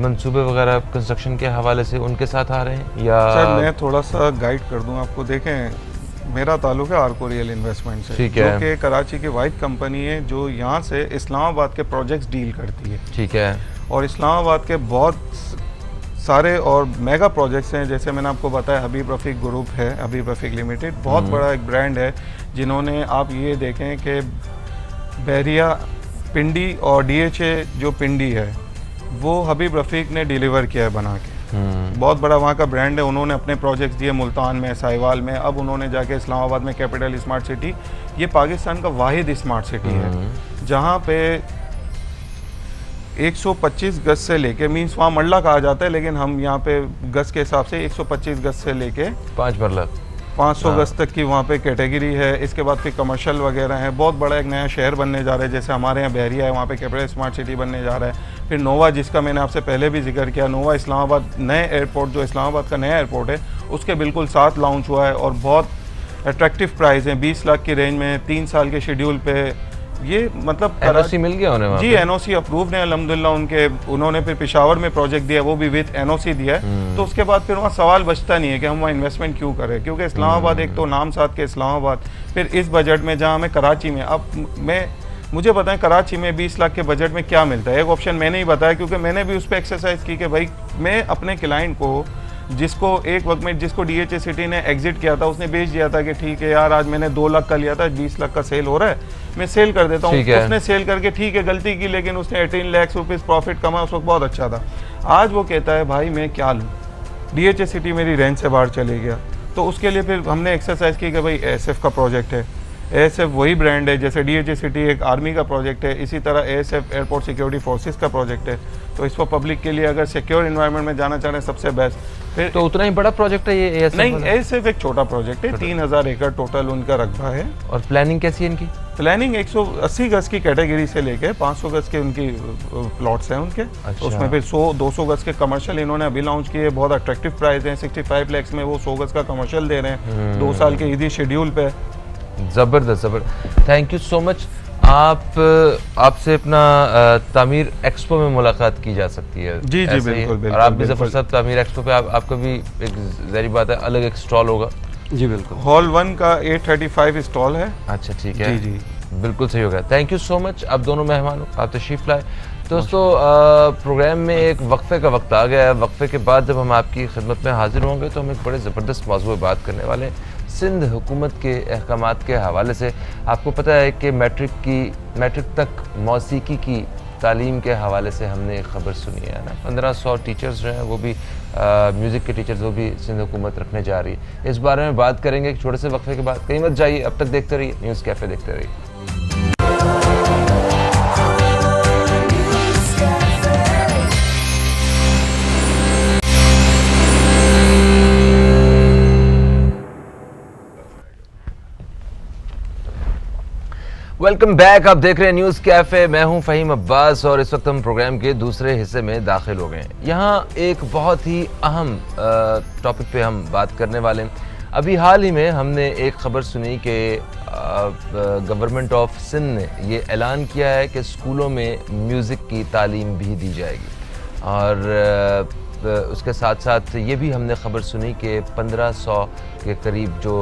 मंसूबे वगैरह कंस्ट्रक्शन के हवाले से उनके साथ आ रहे हैं या? सर मैं थोड़ा सा गाइड कर दूं आपको। देखें, मेरा ताल्लुक है आर्को रियल इन्वेस्टमेंट से, ठीक है, जो कि कराची की वाइड कंपनी है जो यहाँ से इस्लामाबाद के प्रोजेक्ट्स डील करती है। ठीक है। और इस्लामाबाद के बहुत सारे और मेगा प्रोजेक्ट्स हैं, जैसे मैंने आपको बताया हबीब रफ़ीक ग्रुप है, हबीब रफ़ीक लिमिटेड बहुत बड़ा एक ब्रांड है, जिन्होंने आप ये देखें कि बहरिया पिंडी और DHA जो पिंडी है वो हबीब रफ़ीक ने डिलीवर किया है बना के। बहुत बड़ा वहाँ का ब्रांड है। उन्होंने अपने प्रोजेक्ट्स दिए मुल्तान में, साहिवाल में, अब उन्होंने जाके इस्लामाबाद में कैपिटल स्मार्ट सिटी, ये पाकिस्तान का वाहिद स्मार्ट सिटी है जहाँ पे 125 गज से लेके, मीन्स वहाँ मरला कहा जाता है, लेकिन हम यहाँ पे गज के हिसाब से 125 गज से लेके 500 गज तक की वहाँ पे कैटेगरी है। इसके बाद फिर कमर्शियल वगैरह है। बहुत बड़ा एक नया शहर बनने जा रहा है, जैसे हमारे यहाँ बहरिया है, वहाँ पे कैपिटल स्मार्ट सिटी बनने जा रहा है। फिर नोवा, जिसका मैंने आपसे पहले भी जिक्र किया, नोवा इस्लामाबाद नए एयरपोर्ट, जो इस्लामाबाद का नया एयरपोर्ट है, उसके बिल्कुल साथ लॉन्च हुआ है और बहुत अट्रैक्टिव प्राइस है, 20 लाख की रेंज में, 3 साल के शेड्यूल पे। ये मतलब NOC मिल गया उन्हें जी, NOC अप्रूव है अल्हम्दुलिल्लाह उनके। उन्होंने फिर पेशावर में प्रोजेक्ट दिया, वो भी विद NOC दिया है। तो उसके बाद फिर वहाँ सवाल बचता नहीं है कि हम वहाँ इन्वेस्टमेंट क्यों करें, क्योंकि इस्लामाबाद एक तो नाम साथ के इस्लामाबाद, फिर इस बजट में जहाँ हमें कराची में, अब मुझे बताएं कराची में 20 लाख के बजट में क्या मिलता है। एक ऑप्शन मैंने ही बताया, क्योंकि मैंने भी उस पर एक्सरसाइज की कि भाई मैं अपने क्लाइंट को, जिसको एक वक्त में जिसको DHA सिटी ने एग्जिट किया था, उसने बेच दिया था कि ठीक है यार आज मैंने 2 लाख का लिया था, 20 लाख का सेल हो रहा है, मैं सेल कर देता हूँ। उसने सेल करके ठीक है गलती की, लेकिन उसने 18 लाख रुपीज़ प्रॉफिट कमा, उस वक्त बहुत अच्छा था। आज वो कहता है भाई मैं क्या लूँ, DHA सिटी मेरी रेंज से बाहर चले गया। तो उसके लिए फिर हमने एक्सरसाइज की कि भाई ASF का प्रोजेक्ट है, ASF वही ब्रांड है, जैसे DHA सिटी एक आर्मी का प्रोजेक्ट है, इसी तरह ASF एयरपोर्ट सिक्योरिटी फोर्सेस का प्रोजेक्ट है। तो इसको पब्लिक के लिए अगर सिक्योर इन्वायरमेंट में जाना चाह रहे हैं सबसे बेस्ट। फिर तो उतना ही बड़ा प्रोजेक्ट है ये ASF? नहीं, ASF एक छोटा प्रोजेक्ट है, 3000 एकड़ टोटल उनका रकबा है। और प्लानिंग कैसी है इनकी? प्लानिंग 180 गज की कैटेगरी से लेके 500 गज के उनकी प्लॉट्स हैं उनके। अच्छा। उसमें फिर 100-200 गज के कमर्शियल इन्होंने अभी लॉन्च किए, बहुत अट्रैक्टिव प्राइस है, 65 लाख में वो 100 गज का कमर्शियल दे रहे हैं 2 साल के ईदी शेड्यूल पे। ज़बरदस्त, ज़बरदस्त। Thank you so much. आपसे अपना तामीर एक्सपो में मुलाकात की जा सकती है? जी जी बिल्कुल बिल्कुल। और आप भी ज़फर साहब तामीर एक्सपो पे आपका भी एक ज़ाहिर बात है अलग एक स्टॉल होगा? जी बिल्कुल। हॉल 1 का 835 स्टॉल है। अच्छा ठीक है, जी जी बिल्कुल सही होगा। Thank you so much. आप दोनों मेहमानों, आप तशरीफ़ लाए। दोस्तों प्रोग्राम में एक वक्फे का वक्त आ गया है। वक्फे के बाद जब हम आपकी खिदमत में हाजिर होंगे तो हम एक बड़े ज़बरदस्त मौजू पर बात करने वाले हैं, सिंध हुकूमत के अहकामात के हवाले से। आपको पता है कि मैट्रिक तक मौसीकी की तालीम के हवाले से हमने एक ख़बर सुनी है ना, 1500 टीचर्स जो हैं वो भी म्यूज़िक के टीचर्स वो भी सिंध हुकूमत रखने जा रही है। इस बारे में बात करेंगे एक छोटे से वक्फे के बाद। कहीं मत जाइए, अब तक देखते रहिए न्यूज़ कैफ़े, देखते रहिए। Welcome back. आप देख रहे हैं न्यूज़ कैफे। मैं हूं फ़हीम अब्बास और इस वक्त हम प्रोग्राम के दूसरे हिस्से में दाखिल हो गए हैं। यहाँ एक बहुत ही अहम टॉपिक पे हम बात करने वाले हैं। अभी हाल ही में हमने एक खबर सुनी कि गवर्नमेंट ऑफ सिंध ने ये ऐलान किया है कि स्कूलों में म्यूज़िक की तालीम भी दी जाएगी और उसके साथ साथ ये भी हमने ख़बर सुनी कि 1500 के करीब जो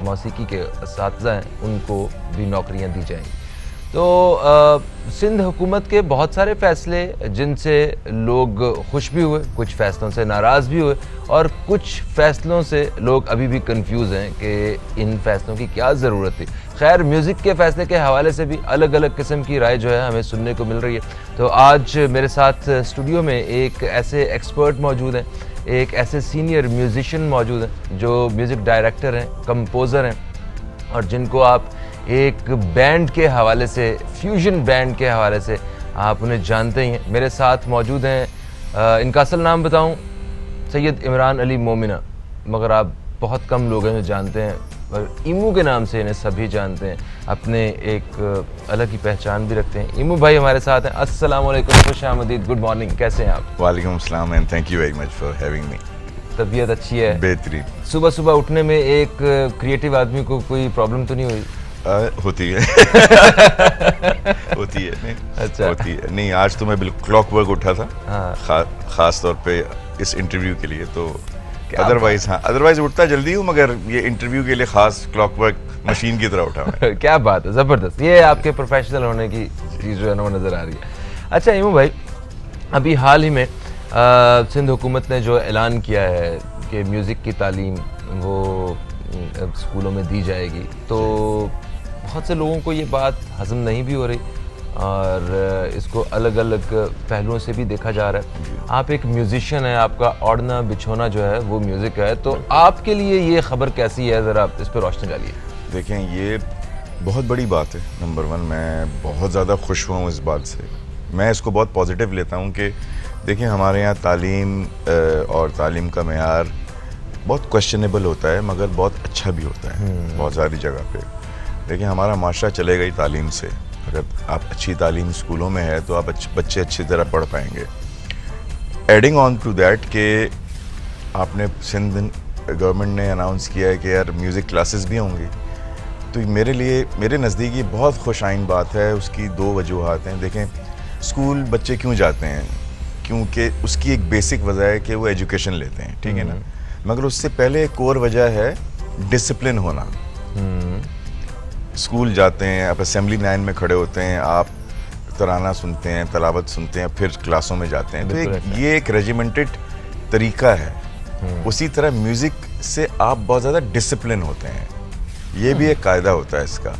मौसीकी के असातिज़ा हैं उनको भी नौकरियां दी जाएंगी। तो सिंध हुकूमत के बहुत सारे फ़ैसले जिनसे लोग खुश भी हुए, कुछ फ़ैसलों से नाराज़ भी हुए और कुछ फ़ैसलों से लोग अभी भी कंफ्यूज हैं कि इन फ़ैसलों की क्या ज़रूरत थी। खैर, म्यूज़िक के फ़ैसले के हवाले से भी अलग अलग किस्म की राय जो है हमें सुनने को मिल रही है। तो आज मेरे साथ स्टूडियो में एक ऐसे एक्सपर्ट मौजूद हैं, एक ऐसे सीनियर म्यूज़िशियन मौजूद हैं जो म्यूज़िक डायरेक्टर हैं, कंपोज़र हैं और जिनको आप एक बैंड के हवाले से, फ्यूजन बैंड के हवाले से आप उन्हें जानते ही हैं। मेरे साथ मौजूद हैं, इनका असल नाम बताऊं, सैयद इमरान अली मोमिना, मगर आप बहुत कम लोग हैं जो जानते हैं, और ईमू के नाम से इन्हें सभी जानते हैं। अपने एक अलग ही पहचान भी रखते हैं। ईमू भाई हमारे साथ हैं। अस्सलाम वालेकुम, खुश आमदीद, गुड मॉर्निंग, कैसे हैं आप? वालेकुम अस्सलाम and thank you very much for having me. तबीयत अच्छी है? बेहतरीन। सुबह सुबह उठने में एक क्रिएटिव आदमी को कोई प्रॉब्लम तो नहीं हुई? होती है होती है नहीं, अच्छा, होती है नहीं। आज तो मैं बिल्कुल क्लॉक वर्क उठा था। हाँ। खास तौर पे इस इंटरव्यू के लिए तो अदरवाइज अदरवाइज उठता जल्दी हूँ, मगर ये इंटरव्यू के लिए खास क्लॉक वर्क मशीन की तरह उठा मैं। क्या बात है, ज़बरदस्त। ये आपके प्रोफेशनल होने की चीज़ जो है ना वो नज़र आ रही है। अच्छा ईमू भाई, अभी हाल ही में सिंध हुकूमत ने जो ऐलान किया है कि म्यूज़िक की तालीम वो स्कूलों में दी जाएगी, तो बहुत से लोगों को ये बात हज़म नहीं भी हो रही और इसको अलग अलग पहलुओं से भी देखा जा रहा है। आप एक म्यूज़िशियन हैं, आपका ओढ़ना बिछोना जो है वो म्यूज़िक है, तो आपके लिए ये खबर कैसी है, ज़रा इस पर रोशनी डालिए। देखें, ये बहुत बड़ी बात है। नंबर वन, मैं बहुत ज़्यादा खुश हुआ हूँ इस बात से। मैं इसको बहुत पॉजिटिव लेता हूँ कि देखें, हमारे यहाँ तालीम और तालीम का मेयार बहुत क्वेश्चनेबल होता है, मगर बहुत अच्छा भी होता है बहुत सारी जगह पे। देखिए, हमारा माशरा चलेगा ही तालीम से। अगर आप अच्छी तालीम स्कूलों में है तो आप बच्चे अच्छी तरह पढ़ पाएंगे। एडिंग ऑन टू दैट कि आपने सिंध गवर्नमेंट ने अनाउंस किया है कि यार म्यूज़िक क्लासेस भी होंगी, तो मेरे लिए, मेरे नज़दीक ये बहुत खुश आइन बात है। उसकी दो वजूहात हैं। देखें, स्कूल बच्चे क्यों जाते हैं? क्योंकि उसकी एक बेसिक वजह है कि वो एजुकेशन लेते हैं, ठीक है ना, मगर उससे पहले एक और वजह है डिसिप्लिन होना। स्कूल जाते हैं, आप असेंबली लाइन में खड़े होते हैं, आप तराना सुनते हैं, तलावत सुनते हैं, फिर क्लासों में जाते हैं, तो ये एक रेजिमेंटेड तरीका है। उसी तरह म्यूज़िक से आप बहुत ज़्यादा डिसिप्लिन होते हैं, ये भी एक कायदा होता है इसका।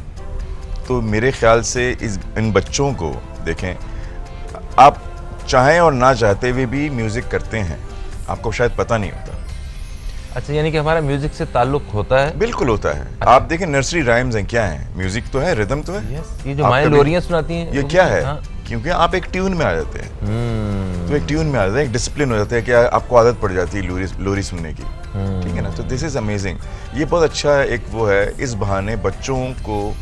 तो मेरे ख्याल से इन बच्चों को देखें, आप चाहें और ना चाहते हुए भी म्यूज़िक करते हैं, आपको शायद पता नहीं होता। अच्छा, यानी कि हमारा म्यूजिक से ताल्लुक होता है? बिल्कुल होता है। अच्छा। आप देखें, नर्सरी राइम्स हैं, क्या हैं? म्यूजिक तो है, रिदम तो है। ये जो माएँ लोरियां सुनाती हैं, ये क्या है? हाँ। क्योंकि आप एक ट्यून में आ जाते हैं, तो एक ट्यून में आ जाते हैं, एक डिसिप्लिन हो जाता है कि आपको आदत पड़ जाती है लोरी सुनने की, ठीक है ना। तो दिस इज अमेजिंग। ये बहुत अच्छा एक वो है, इस बहाने बच्चों को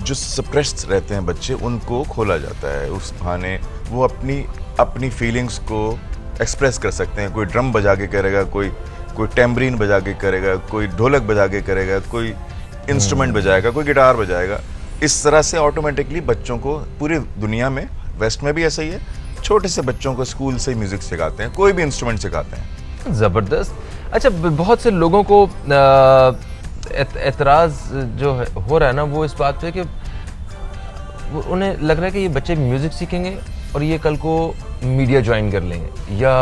जो सप्रेस्ड रहते हैं बच्चे, उनको खोला जाता है। उस बहाने वो अपनी फीलिंग्स को एक्सप्रेस कर सकते हैं। कोई ड्रम बजा के करेगा, कोई टेम्बरीन बजा के करेगा, कोई ढोलक बजा के करेगा, कोई इंस्ट्रूमेंट बजाएगा, कोई गिटार बजाएगा। इस तरह से ऑटोमेटिकली बच्चों को, पूरी दुनिया में, वेस्ट में भी ऐसा ही है, छोटे से बच्चों को स्कूल से म्यूज़िक सिखाते हैं, कोई भी इंस्ट्रूमेंट सिखाते हैं। ज़बरदस्त। अच्छा, बहुत से लोगों को एतराज़ जो हो रहा है ना, वो इस बात पे कि उन्हें लग रहा है कि ये बच्चे म्यूज़िक सीखेंगे और ये कल को मीडिया ज्वाइन कर लेंगे या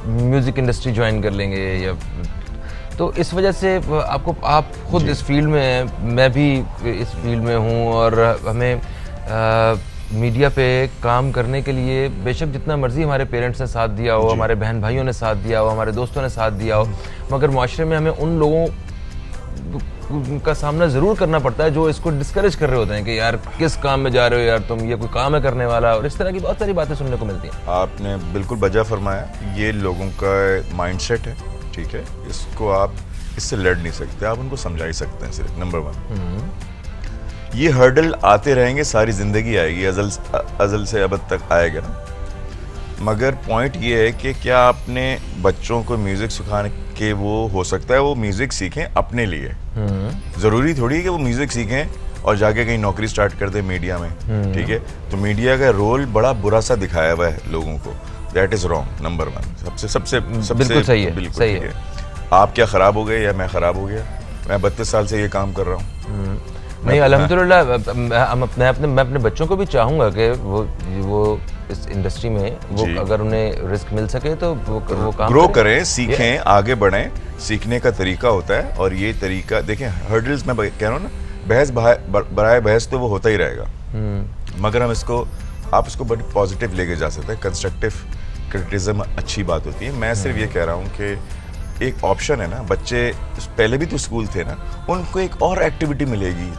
म्यूज़िक इंडस्ट्री ज्वाइन कर लेंगे, या तो इस वजह से आप खुद इस फील्ड में हैं, मैं भी इस फील्ड में हूँ और हमें मीडिया पे काम करने के लिए बेशक जितना मर्जी हमारे पेरेंट्स ने साथ दिया हो, हमारे बहन भाइयों ने साथ दिया हो, हमारे दोस्तों ने साथ दिया हो, मगर माशरे में हमें उन लोगों का सामना ज़रूर करना पड़ता है जो इसको डिस्करेज कर रहे होते हैं कि यार किस काम में जा रहे हो यार तुम, ये कोई काम है करने वाला, और इस तरह की बहुत सारी बातें सुनने को मिलती हैं। आपने बिल्कुल बजा फरमाया, ये लोगों का माइंडसेट है, ठीक है, इसको आप इससे लड़ नहीं सकते, आप उनको समझा ही सकते हैं सिर्फ, नंबर 1। ये हर्डल आते रहेंगे, सारी ज़िंदगी आएगी, अज़ल से अबद तक आएगा ना। मगर पॉइंट ये है कि क्या आपने बच्चों को म्यूज़िक सिखाने के, वो हो सकता है वो म्यूज़िक सीखें अपने लिए, ज़रूरी थोड़ी है कि वो म्यूज़िक सीखें और जाके कहीं नौकरी स्टार्ट कर दे मीडिया में, ठीक है। तो मीडिया का रोल बड़ा बुरा सा दिखाया हुआ है लोगों को, दैट इज़ रॉन्ग, नंबर 1। सबसे बिल्कुल सही है, बिल्कुल सही ठीक है। आप क्या ख़राब हो गए या मैं ख़राब हो गया? मैं 32 साल से ये काम कर रहा हूँ। नहीं, अल्हम्दुलिल्लाह मैं अपने बच्चों को भी चाहूँगा कि वो इस इंडस्ट्री में वो अगर उन्हें रिस्क मिल सके तो वो काम ग्रो करें, सीखें, आगे बढ़ें। सीखने का तरीका होता है और ये तरीका देखें, हर्डल्स मैं कह रहा हूँ ना, बहस बराए बहस तो वो होता ही रहेगा, मगर हम आप इसको बड़ी पॉजिटिव लेके जा सकते हैं। कंस्ट्रक्टिव क्रिटिसिज्म अच्छी बात होती है। मैं सिर्फ ये कह रहा हूँ कि एक ऑप्शन है ना, बच्चे पहले भी तो स्कूल थे ना, उनको एक और एक्टिविटी मिलेगी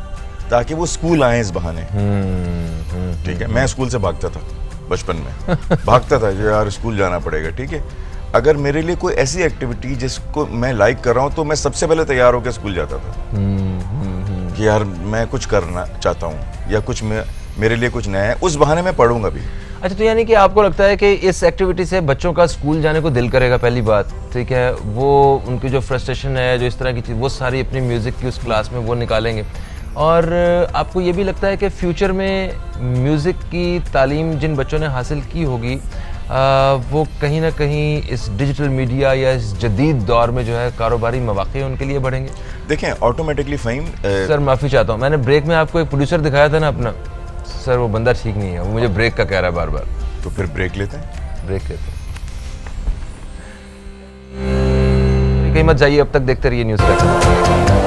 ताकि वो स्कूल आए इस बहाने, ठीक है। मैं स्कूल से भागता था बचपन में, भागता था कि यार स्कूल जाना पड़ेगा, ठीक है। अगर मेरे लिए कोई ऐसी एक्टिविटी जिसको मैं लाइक कर रहा हूँ तो मैं सबसे पहले तैयार होकर स्कूल जाता था कि यार मैं कुछ करना चाहता हूँ या कुछ मेरे लिए कुछ नया है, उस बहाने मैं पढ़ूंगा भी। अच्छा, तो यानी कि आपको लगता है कि इस एक्टिविटी से बच्चों का स्कूल जाने को दिल करेगा, पहली बात, ठीक है। वो उनकी जो फ्रस्ट्रेशन है, जो इस तरह की चीज़, वो सारी अपनी म्यूज़िक की उस क्लास में वो निकालेंगे। और आपको ये भी लगता है कि फ्यूचर में म्यूज़िक की तालीम जिन बच्चों ने हासिल की होगी वो कहीं ना कहीं इस डिजिटल मीडिया या इस जदीद दौर में जो है कारोबारी मौक़े उनके लिए बढ़ेंगे? देखें, ऑटोमेटिकली फ़हीम सर माफ़ी चाहता हूँ, मैंने ब्रेक में आपको एक प्रोड्यूसर दिखाया था ना अपना, सर वो बंदा ठीक नहीं है, वो मुझे ब्रेक का कह रहा है बार बार। तो फिर ब्रेक लेते हैं, ब्रेक लेते हैं। कहीं मत जाइए, अब तक देखते रहिए न्यूज़ कैफे।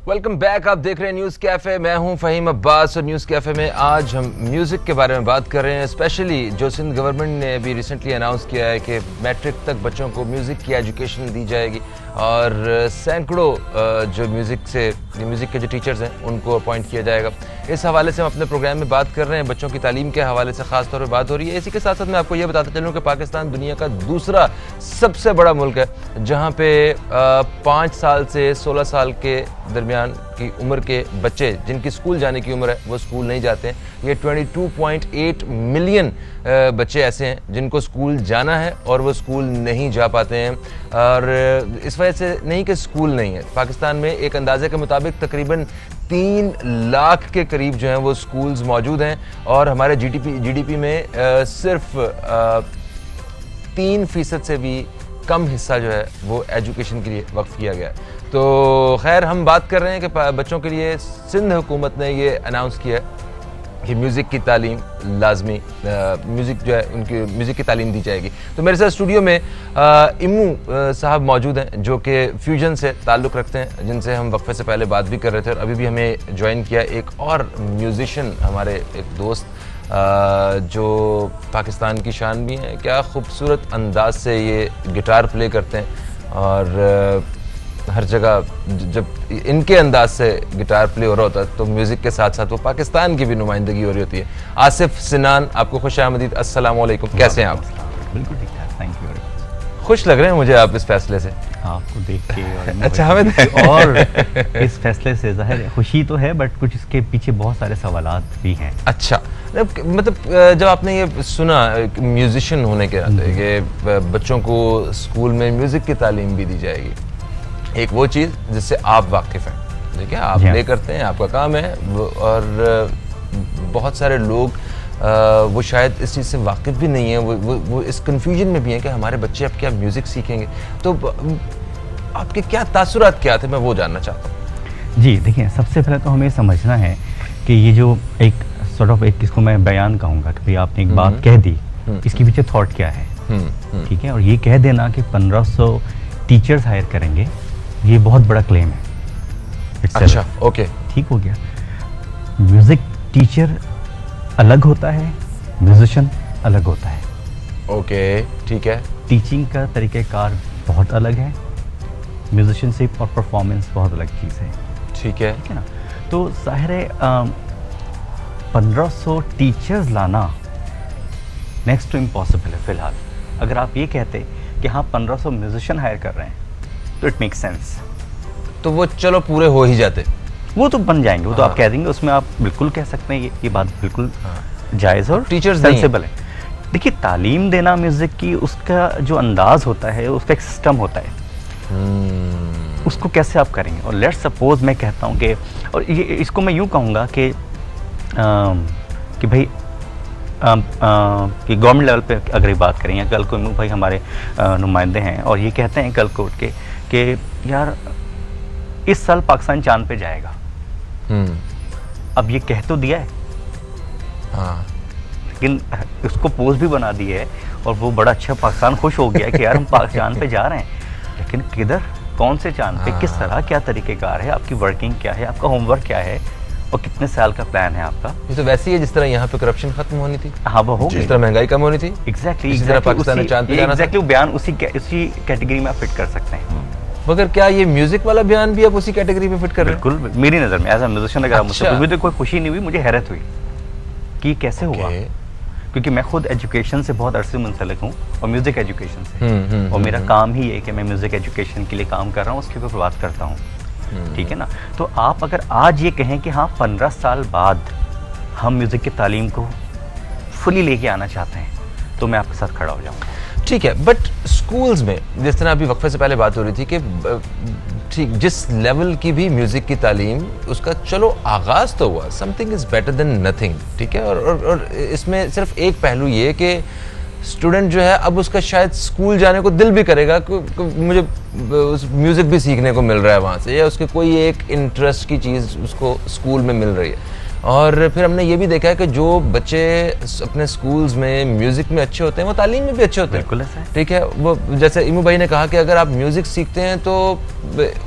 वेलकम बैक, आप देख रहे हैं न्यूज़ कैफ़े। मैं हूं फ़हीम अब्बास और न्यूज़ कैफ़े में आज हम म्यूज़िक के बारे में बात कर रहे हैं। स्पेशली जो सिंध गवर्नमेंट ने अभी रिसेंटली अनाउंस किया है कि मैट्रिक तक बच्चों को म्यूज़िक की एजुकेशन दी जाएगी और सैकड़ों जो म्यूज़िक के जो टीचर्स हैं उनको अपॉइंट किया जाएगा। इस हवाले से हम अपने प्रोग्राम में बात कर रहे हैं, बच्चों की तालीम के हवाले से ख़ास तौर पर बात हो रही है। इसी के साथ साथ मैं आपको ये बताता चलूँ कि पाकिस्तान दुनिया का दूसरा सबसे बड़ा मुल्क है जहाँ पे 5 साल से 16 साल के दरमियान की उम्र के बच्चे जिनकी स्कूल जाने की उम्र है वो स्कूल नहीं जाते हैं। ये 22.8 मिलियन बच्चे ऐसे हैं जिनको स्कूल जाना है और वो स्कूल नहीं जा पाते हैं। और इस वजह से नहीं कि स्कूल नहीं है, पाकिस्तान में एक अंदाजे के मुताबिक तकरीबन 3 लाख के करीब जो हैं वो स्कूल्स मौजूद हैं और हमारे जीडीपी में सिर्फ 3% से भी कम हिस्सा जो है वो एजुकेशन के लिए वक्फ किया गया है। तो खैर हम बात कर रहे हैं कि बच्चों के लिए सिंध हुकूमत ने ये अनाउंस किया कि म्यूज़िक की तालीम लाजमी, म्यूज़िक जो है उनकी म्यूज़िक की तालीम दी जाएगी। तो मेरे साथ स्टूडियो में इमू साहब मौजूद हैं जो कि फ्यूजन से ताल्लुक़ रखते हैं, जिनसे हम वक्फे से पहले बात भी कर रहे थे और अभी भी हमें ज्वाइन किया एक और म्यूज़िशन, हमारे एक दोस्त जो पाकिस्तान की शान भी हैं। क्या खूबसूरत अंदाज से ये गिटार प्ले करते हैं और हर जगह जब इनके अंदाज से गिटार प्ले हो रहा होता है तो म्यूज़िक के साथ साथ वो पाकिस्तान की भी नुमाइंदगी हो रही होती है। आसिफ सिनान, आपको खुशामदीद, अस्सलाम वालेकुम, कैसे हैं आप? बिल्कुल ठीक ठाक, थैंक यू वेरी मच। खुश लग रहे हैं मुझे आप इस फैसले से। आपको देख के और अच्छा, हमें और इस फैसले से ज़ाहिर खुशी तो है बट कुछ इसके पीछे बहुत सारे सवालात भी हैं। अच्छा, मतलब जब आपने ये सुना म्यूजिशियन होने के नाते कि बच्चों को स्कूल में म्यूज़िक की तालीम भी दी जाएगी, एक वो चीज़ जिससे आप वाकिफ़ हैं, ठीक है, आप प्ले करते हैं, आपका काम है, और बहुत सारे लोग वो शायद इस चीज़ से वाकिफ़ भी नहीं है, वो इस कन्फ्यूजन में भी हैं कि हमारे बच्चे अब क्या म्यूज़िक सीखेंगे। तो आपके क्या तासुरात क्या थे, मैं वो जानना चाहता हूँ। जी देखिए, सबसे पहले तो हमें समझना है कि ये जो एक सॉर्ट ऑफ एक किसको मैं बयान कहूँगा कि भाई आपने एक बात कह दी, इसके पीछे थॉट क्या है, ठीक है। और ये कह देना कि 1500 टीचर्स हायर करेंगे, ये बहुत बड़ा क्लेम है। अच्छा, ओके, ठीक हो गया। म्यूज़िक टीचर अलग होता है, म्यूजिशियन अलग होता है। ओके, ठीक है। टीचिंग का तरीक़ेकार बहुत अलग है, म्यूजिशियनशिप और परफॉर्मेंस बहुत अलग चीज़ है, ठीक है ना। तो ज़ाहिर है 1500 टीचर्स लाना नेक्स्ट टू इम्पॉसिबल है फिलहाल। अगर आप ये कहते कि हाँ 1500 म्यूजिशियन हायर कर रहे हैं तो इट मेक सेंस, तो वो चलो पूरे हो ही जाते, वो तो बन जाएंगे, वो तो हाँ। आप कह देंगे, उसमें आप बिल्कुल कह सकते हैं, ये बात बिल्कुल जायज़ और टीचर्स नहीं सेंसिबल है। देखिए तालीम देना म्यूज़िक की, उसका जो अंदाज होता है, उसका एक सिस्टम होता है, उसको कैसे आप करेंगे। और लेट्स सपोज मैं कहता हूँ कि, और ये इसको मैं यूँ कहूँगा कि भाई कि गवर्नमेंट लेवल पे अगर ये बात करें, या कल को भाई हमारे नुमाइंदे हैं और ये कहते हैं कल को उठ के कि यार इस साल पाकिस्तान चांद पे जाएगा, अब ये कह तो दिया है, हाँ, लेकिन उसको पोस्ट भी बना दी है और वो बड़ा अच्छा, पाकिस्तान खुश हो गया कि यार हम चांद पे जा रहे हैं, लेकिन किधर, कौन से चांद पे, किस तरह, क्या तरीक़ेकार है, आपकी वर्किंग क्या है, आपका होमवर्क क्या है, और कितने साल का प्लान है आपका। ये तो वैसे ही है जिस तरह यहाँ पे करप्शन खत्म होनी थी, हाँ वो हो, जिस तरह महंगाई कम होनी थी, एग्जैक्टली, इसी तरह पाकिस्तान ने चांद पे जाना था। एग्जैक्टली बयान उसी कैटेगरी में आप फिट कर सकते हैं। मगर क्या ये म्यूजिक वाला बयान भी आप उसी कैटेगरी में फिट कर रहे हैं? बिल्कुल, मेरी नज़र में एज अ म्यूजिशियन अगर मुझसे अच्छा। पूछे तो कोई खुशी नहीं हुई, मुझे हैरत हुई कि कैसे हुआ, क्योंकि मैं खुद एजुकेशन से बहुत अरसे मुंसलिक हूँ और म्यूज़िक एजुकेशन से, और मेरा काम ही है कि मैं म्यूज़िक एजुकेशन के लिए काम कर रहा हूँ, उसके ऊपर बात करता हूँ, ठीक है ना। तो आप अगर आज ये कहें कि हाँ 15 साल बाद हम म्यूज़िक की तालीम को फुली लेके आना चाहते हैं, तो मैं आपके साथ खड़ा हो जाऊँगा। ठीक है, बट स्कूल्स में जिस तरह अभी वक्फे से पहले बात हो रही थी कि ठीक जिस लेवल की भी म्यूज़िक की तालीम, उसका चलो आगाज़ तो हुआ, something is better than nothing, ठीक है। और इसमें सिर्फ एक पहलू ये कि स्टूडेंट जो है अब उसका शायद स्कूल जाने को दिल भी करेगा कि मुझे उस म्यूज़िक भी सीखने को मिल रहा है वहाँ से, या उसके कोई एक इंटरेस्ट की चीज़ उसको स्कूल में मिल रही है। और फिर हमने ये भी देखा है कि जो बच्चे अपने स्कूल्स में म्यूज़िक में अच्छे होते हैं वो तालीम में भी अच्छे होते हैं। बिल्कुल ऐसा है। ठीक है, वो जैसे इमू भाई ने कहा कि अगर आप म्यूज़िक सीखते हैं तो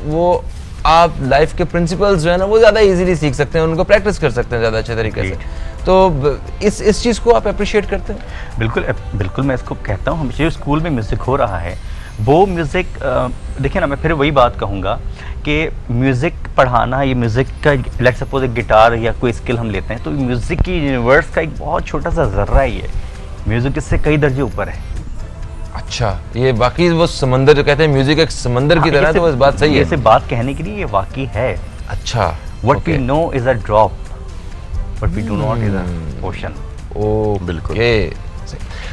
वो आप लाइफ के प्रिंसिपल्स जो है ना वो ज़्यादा इजीली सीख सकते हैं, उनको प्रैक्टिस कर सकते हैं ज़्यादा अच्छे तरीके से। तो इस चीज़ को आप अप्रिशिएट करते हैं? बिल्कुल बिल्कुल, मैं इसको कहता हूँ, हमेशा स्कूल में म्यूज़िक हो रहा है वो म्यूज़िक, देखिए ना, मैं फिर वही बात कहूँगा कि म्यूज़िक पढ़ाना, ये म्यूज़िक का लेट्स सपोज एक गिटार या कोई स्किल हम लेते हैं, तो म्यूज़िक की यूनिवर्स का एक बहुत छोटा सा ज़र्रा ही है, म्यूज़िक इससे कई दर्जे ऊपर है। अच्छा, ये बाकी वो समंदर जो कहते हैं म्यूज़िक एक समंदर की तरह है, तो वो बात सही है। ऐसे बात कहने के लिए ये वाकई है। अच्छा, what we know is a drop, but we do not is a ocean. ओ बिल्कुल।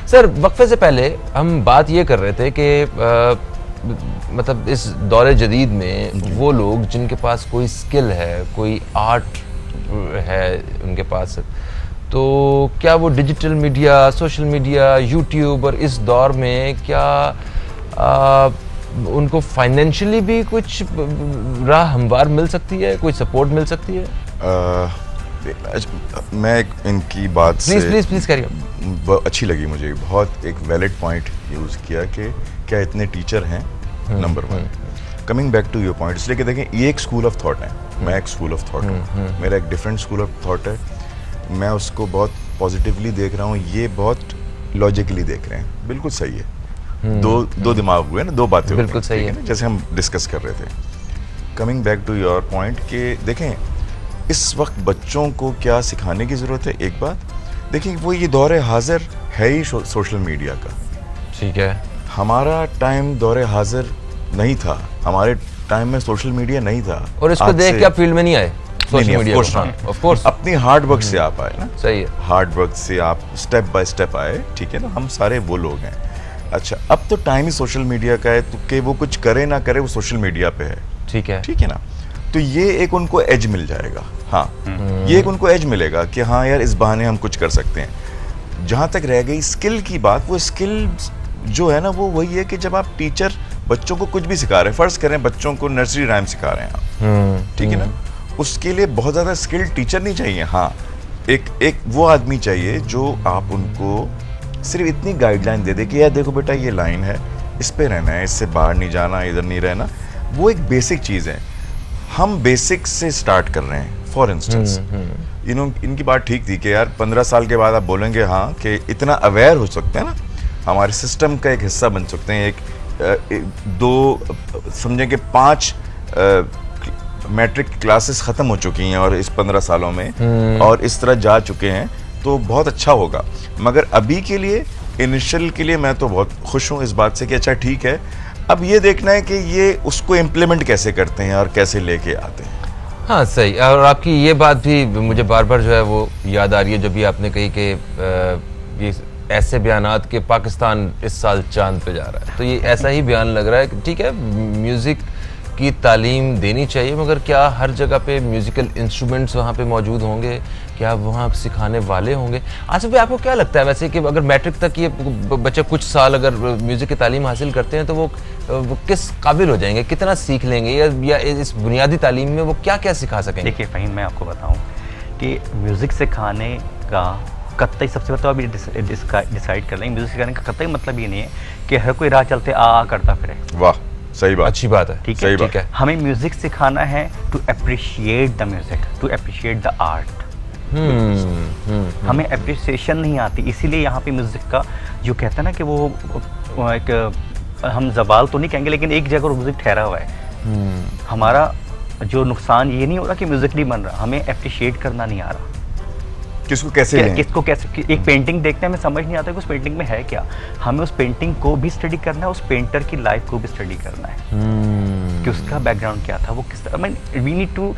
सर, वक्फे से पहले हम बात ये कर रहे थे कि मतलब इस दौरे जदीद में वो लोग जिनके पास कोई स्किल है, कोई आर्ट है उनके पास, तो क्या वो digital media, social media, YouTube और इस दौर में क्या उनको फाइनेंशियली भी कुछ राह हमवार मिल सकती है, कोई सपोर्ट मिल सकती है? मैं इनकी बात से प्लीज करिए। अच्छी लगी मुझे, बहुत एक वैलिड पॉइंट यूज़ किया कि क्या इतने टीचर हैं, number one. Coming back to your point, इसलिए कि देखें ये एक स्कूल ऑफ थॉट है, मैं एक स्कूल ऑफ थॉट हूँ, मेरा एक डिफरेंट स्कूल ऑफ थॉट है, मैं उसको बहुत पॉजिटिवली देख रहा हूँ, ये बहुत लॉजिकली देख रहे हैं, बिल्कुल सही है। दो दिमाग हुए ना, दो बातें बिल्कुल सही है, जैसे हम डिस्कस कर रहे थे। Coming back to your point कि देखें इस वक्त बच्चों को क्या सिखाने की ज़रूरत है, एक बात देखिए, वो ये दौरे हाजिर है ही सोशल मीडिया का, ठीक है। हमारा टाइम दौरे हाजिर नहीं था, हमारे टाइम में सोशल मीडिया नहीं था। और इसको देख के आप फील्ड में नहीं आए सोशल मीडिया, ऑफ कोर्स अपनी हार्ड वर्क से आप आए ना, सही है, हार्ड वर्क से आप स्टेप बाय स्टेप आए, ठीक है ना, हम सारे वो लोग हैं। अच्छा, अब तो टाइम ही सोशल मीडिया का है, तो कि वो कुछ करे ना करे वो सोशल मीडिया पे है, ठीक है ना, तो ये एक उनको एज मिल जाएगा। हाँ, ये एक उनको एज मिलेगा कि हाँ यार इस बहाने हम कुछ कर सकते हैं। जहाँ तक रह गई स्किल की बात, वो स्किल जो है ना वो वही है कि जब आप टीचर बच्चों को कुछ भी सिखा रहे हैं, फर्ज करें बच्चों को नर्सरी राइम सिखा रहे हैं आप, ठीक है ना, उसके लिए बहुत ज़्यादा स्किल्ड टीचर नहीं चाहिए। हाँ, एक वो आदमी चाहिए जो आप उनको सिर्फ इतनी गाइडलाइन दे दे कि यार देखो बेटा ये लाइन है, इस पे रहना है, इससे बाहर नहीं जाना, इधर नहीं रहना, वो एक बेसिक चीज़ है। हम बेसिक से स्टार्ट कर रहे हैं। फॉर इंस्टेंस इनकी बात ठीक थी कि यार 15 साल के बाद आप बोलेंगे हाँ कि इतना अवेयर हो सकते हैं ना, हमारे सिस्टम का एक हिस्सा बन सकते हैं, दो समझें कि 5 मैट्रिक क्लासेस ख़त्म हो चुकी हैं और इस 15 सालों में और इस तरह जा चुके हैं, तो बहुत अच्छा होगा। मगर अभी के लिए इनिशियल के लिए मैं तो बहुत खुश हूँ इस बात से कि अच्छा ठीक है, अब ये देखना है कि ये उसको इम्प्लीमेंट कैसे करते हैं और कैसे लेके आते हैं। हाँ सही, और आपकी ये बात भी मुझे बार बार जो है वो याद आ रही है, जब भी आपने कही कि ये ऐसे बयानात कि पाकिस्तान इस साल चांद पे जा रहा है, तो ये ऐसा ही बयान लग रहा है कि ठीक है म्यूज़िक की तालीम देनी चाहिए, मगर क्या हर जगह पे म्यूज़िकल इंस्ट्रूमेंट्स वहाँ पे मौजूद होंगे, क्या वहाँ सिखाने वाले होंगे? आसिफ भाई आपको क्या लगता है वैसे कि अगर मैट्रिक तक ये बच्चे कुछ साल अगर म्यूज़िक की तालीम हासिल करते हैं तो वो किस काबिल हो जाएंगे, कितना सीख लेंगे, या इस बुनियादी तालीम में वो क्या क्या सिखा सकेंगे? देखिए फ़हीम, मैं आपको बताऊं कि म्यूज़िक सिखाने का कतई सबसे पहले तो अभी डिसाइड कर लेंगे, म्यूज़िक सिखाने का कतई मतलब ये नहीं है कि हर कोई राह चलते आ करता फिरे। वाह, सही बात, अच्छी बात है, ठीक सही है, बात। ठीक है। हमें म्यूज़िक सिखाना है to appreciate the music, to appreciate the art. हमें अप्रिसिएशन नहीं आती, इसीलिए यहाँ पे म्यूज़िक का जो कहते हैं ना कि वो एक हम जवाल तो नहीं कहेंगे, लेकिन एक जगह म्यूज़िक ठहरा हुआ है। हमारा जो नुकसान ये नहीं हो रहा कि म्यूज़िक नहीं बन रहा, हमें अप्रिशिएट करना नहीं आ रहा। किसको कैसे लें? किसको कैसे, एक पेंटिंग देखते हैं हमें समझ नहीं आता कि उस पेंटिंग में है क्या। हमें उस पेंटिंग को भी स्टडी करना है, उस पेंटर की लाइफ को भी स्टडी करना है कि उसका बैकग्राउंड क्या था, वो किस तरह, वी नीड टू,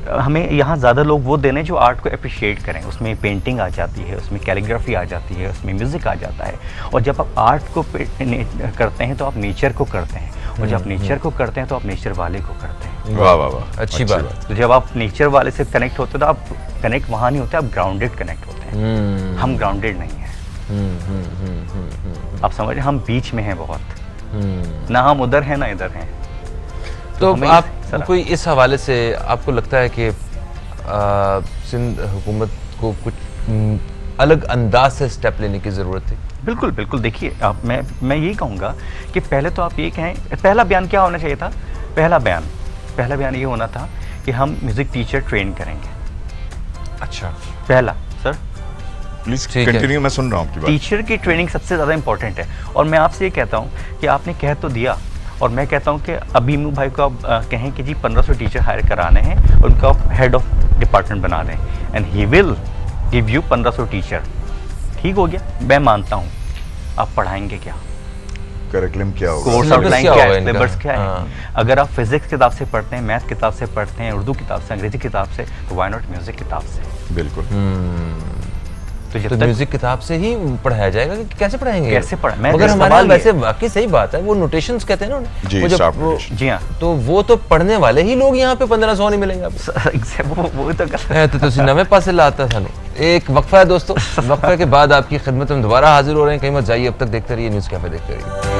हमें यहाँ ज़्यादा लोग वो देने जो आर्ट को अप्रिशिएट करें। उसमें पेंटिंग आ जाती है, उसमें कैलीग्राफी आ जाती है, उसमें म्यूज़िक आ जाता है। और जब आप आर्ट को करते हैं तो आप नेचर को करते हैं, और जब आप नेचर को करते हैं तो आप नेचर वाले को करते हैं। वाह वाह वाह, अच्छी बात। तो जब आप नेचर वाले से कनेक्ट होते हो तो आप कनेक्ट वहाँ नहीं होते, आप ग्राउंडेड कनेक्ट होते हैं। हम ग्राउंडेड नहीं हैं। आप समझ, हम बीच में हैं बहुत, ना हम उधर हैं ना इधर हैं। तो हमें आप कोई इस हवाले से आपको लगता है कि सिंध हुकूमत को कुछ अलग अंदाज से स्टेप लेने की ज़रूरत थी? बिल्कुल बिल्कुल। देखिए आप, मैं यही कहूँगा कि पहले तो आप ये कहें, पहला बयान क्या होना चाहिए था? पहला बयान ये होना था कि हम म्यूज़िक टीचर ट्रेन करेंगे। अच्छा, पहला सर प्लीज ठीक है। कंटिन्यू, मैं सुन रहा हूँ आपकी बात। टीचर की ट्रेनिंग सबसे ज़्यादा इंपॉर्टेंट है। और मैं आपसे ये कहता हूँ कि आपने कह तो दिया, और मैं कहता हूँ कि अभी इमू भाई को आप कहें कि जी 1500 टीचर हायर कराने हैं, उनको आप हेड ऑफ डिपार्टमेंट बना दें, and he will give you 1500 teacher. ठीक हो गया, मैं मानता हूँ। आप पढ़ाएंगे क्या? करिकुलम क्या होगा? कोर्स Syllabus आउटलाइन क्या क्या होगा है, इनका? सिलेबस क्या है? हाँ। अगर आप फिजिक्स किताब से पढ़ते हैं, मैथ किताब से पढ़ते हैं, उर्दू किताब से, अंग्रेजी किताब से, तो व्हाई नॉट म्यूजिक किताब से? बिल्कुल। तो जब तो तक म्यूजिक किताब से ही पढ़ाया जाएगा कि कैसे पढ़ाएंगे? कैसे पढ़ा- मैं मगर तो हमारे सवाल यहाँ ये- वैसे वाकई सही बात है, वो नोटेशंस कहते हैं ना उन्हें। जी, वो जब sharp वो- notation। जी हाँ। तो वो तो पढ़ने वाले ही लोग यहाँ पे 1500 नहीं मिलेंगे आपको। वो तो गलत। तो तुसी नਵੇਂ पासे लाता था। एक वक्फा है दोस्तों, वक्फे के बाद आपकी खिदमत में दोबारा हाजिर हो रहे हैं। कहीं मत जाइए, अब तक देखते रहिए न्यूज़ कैफे, देखते रहिए।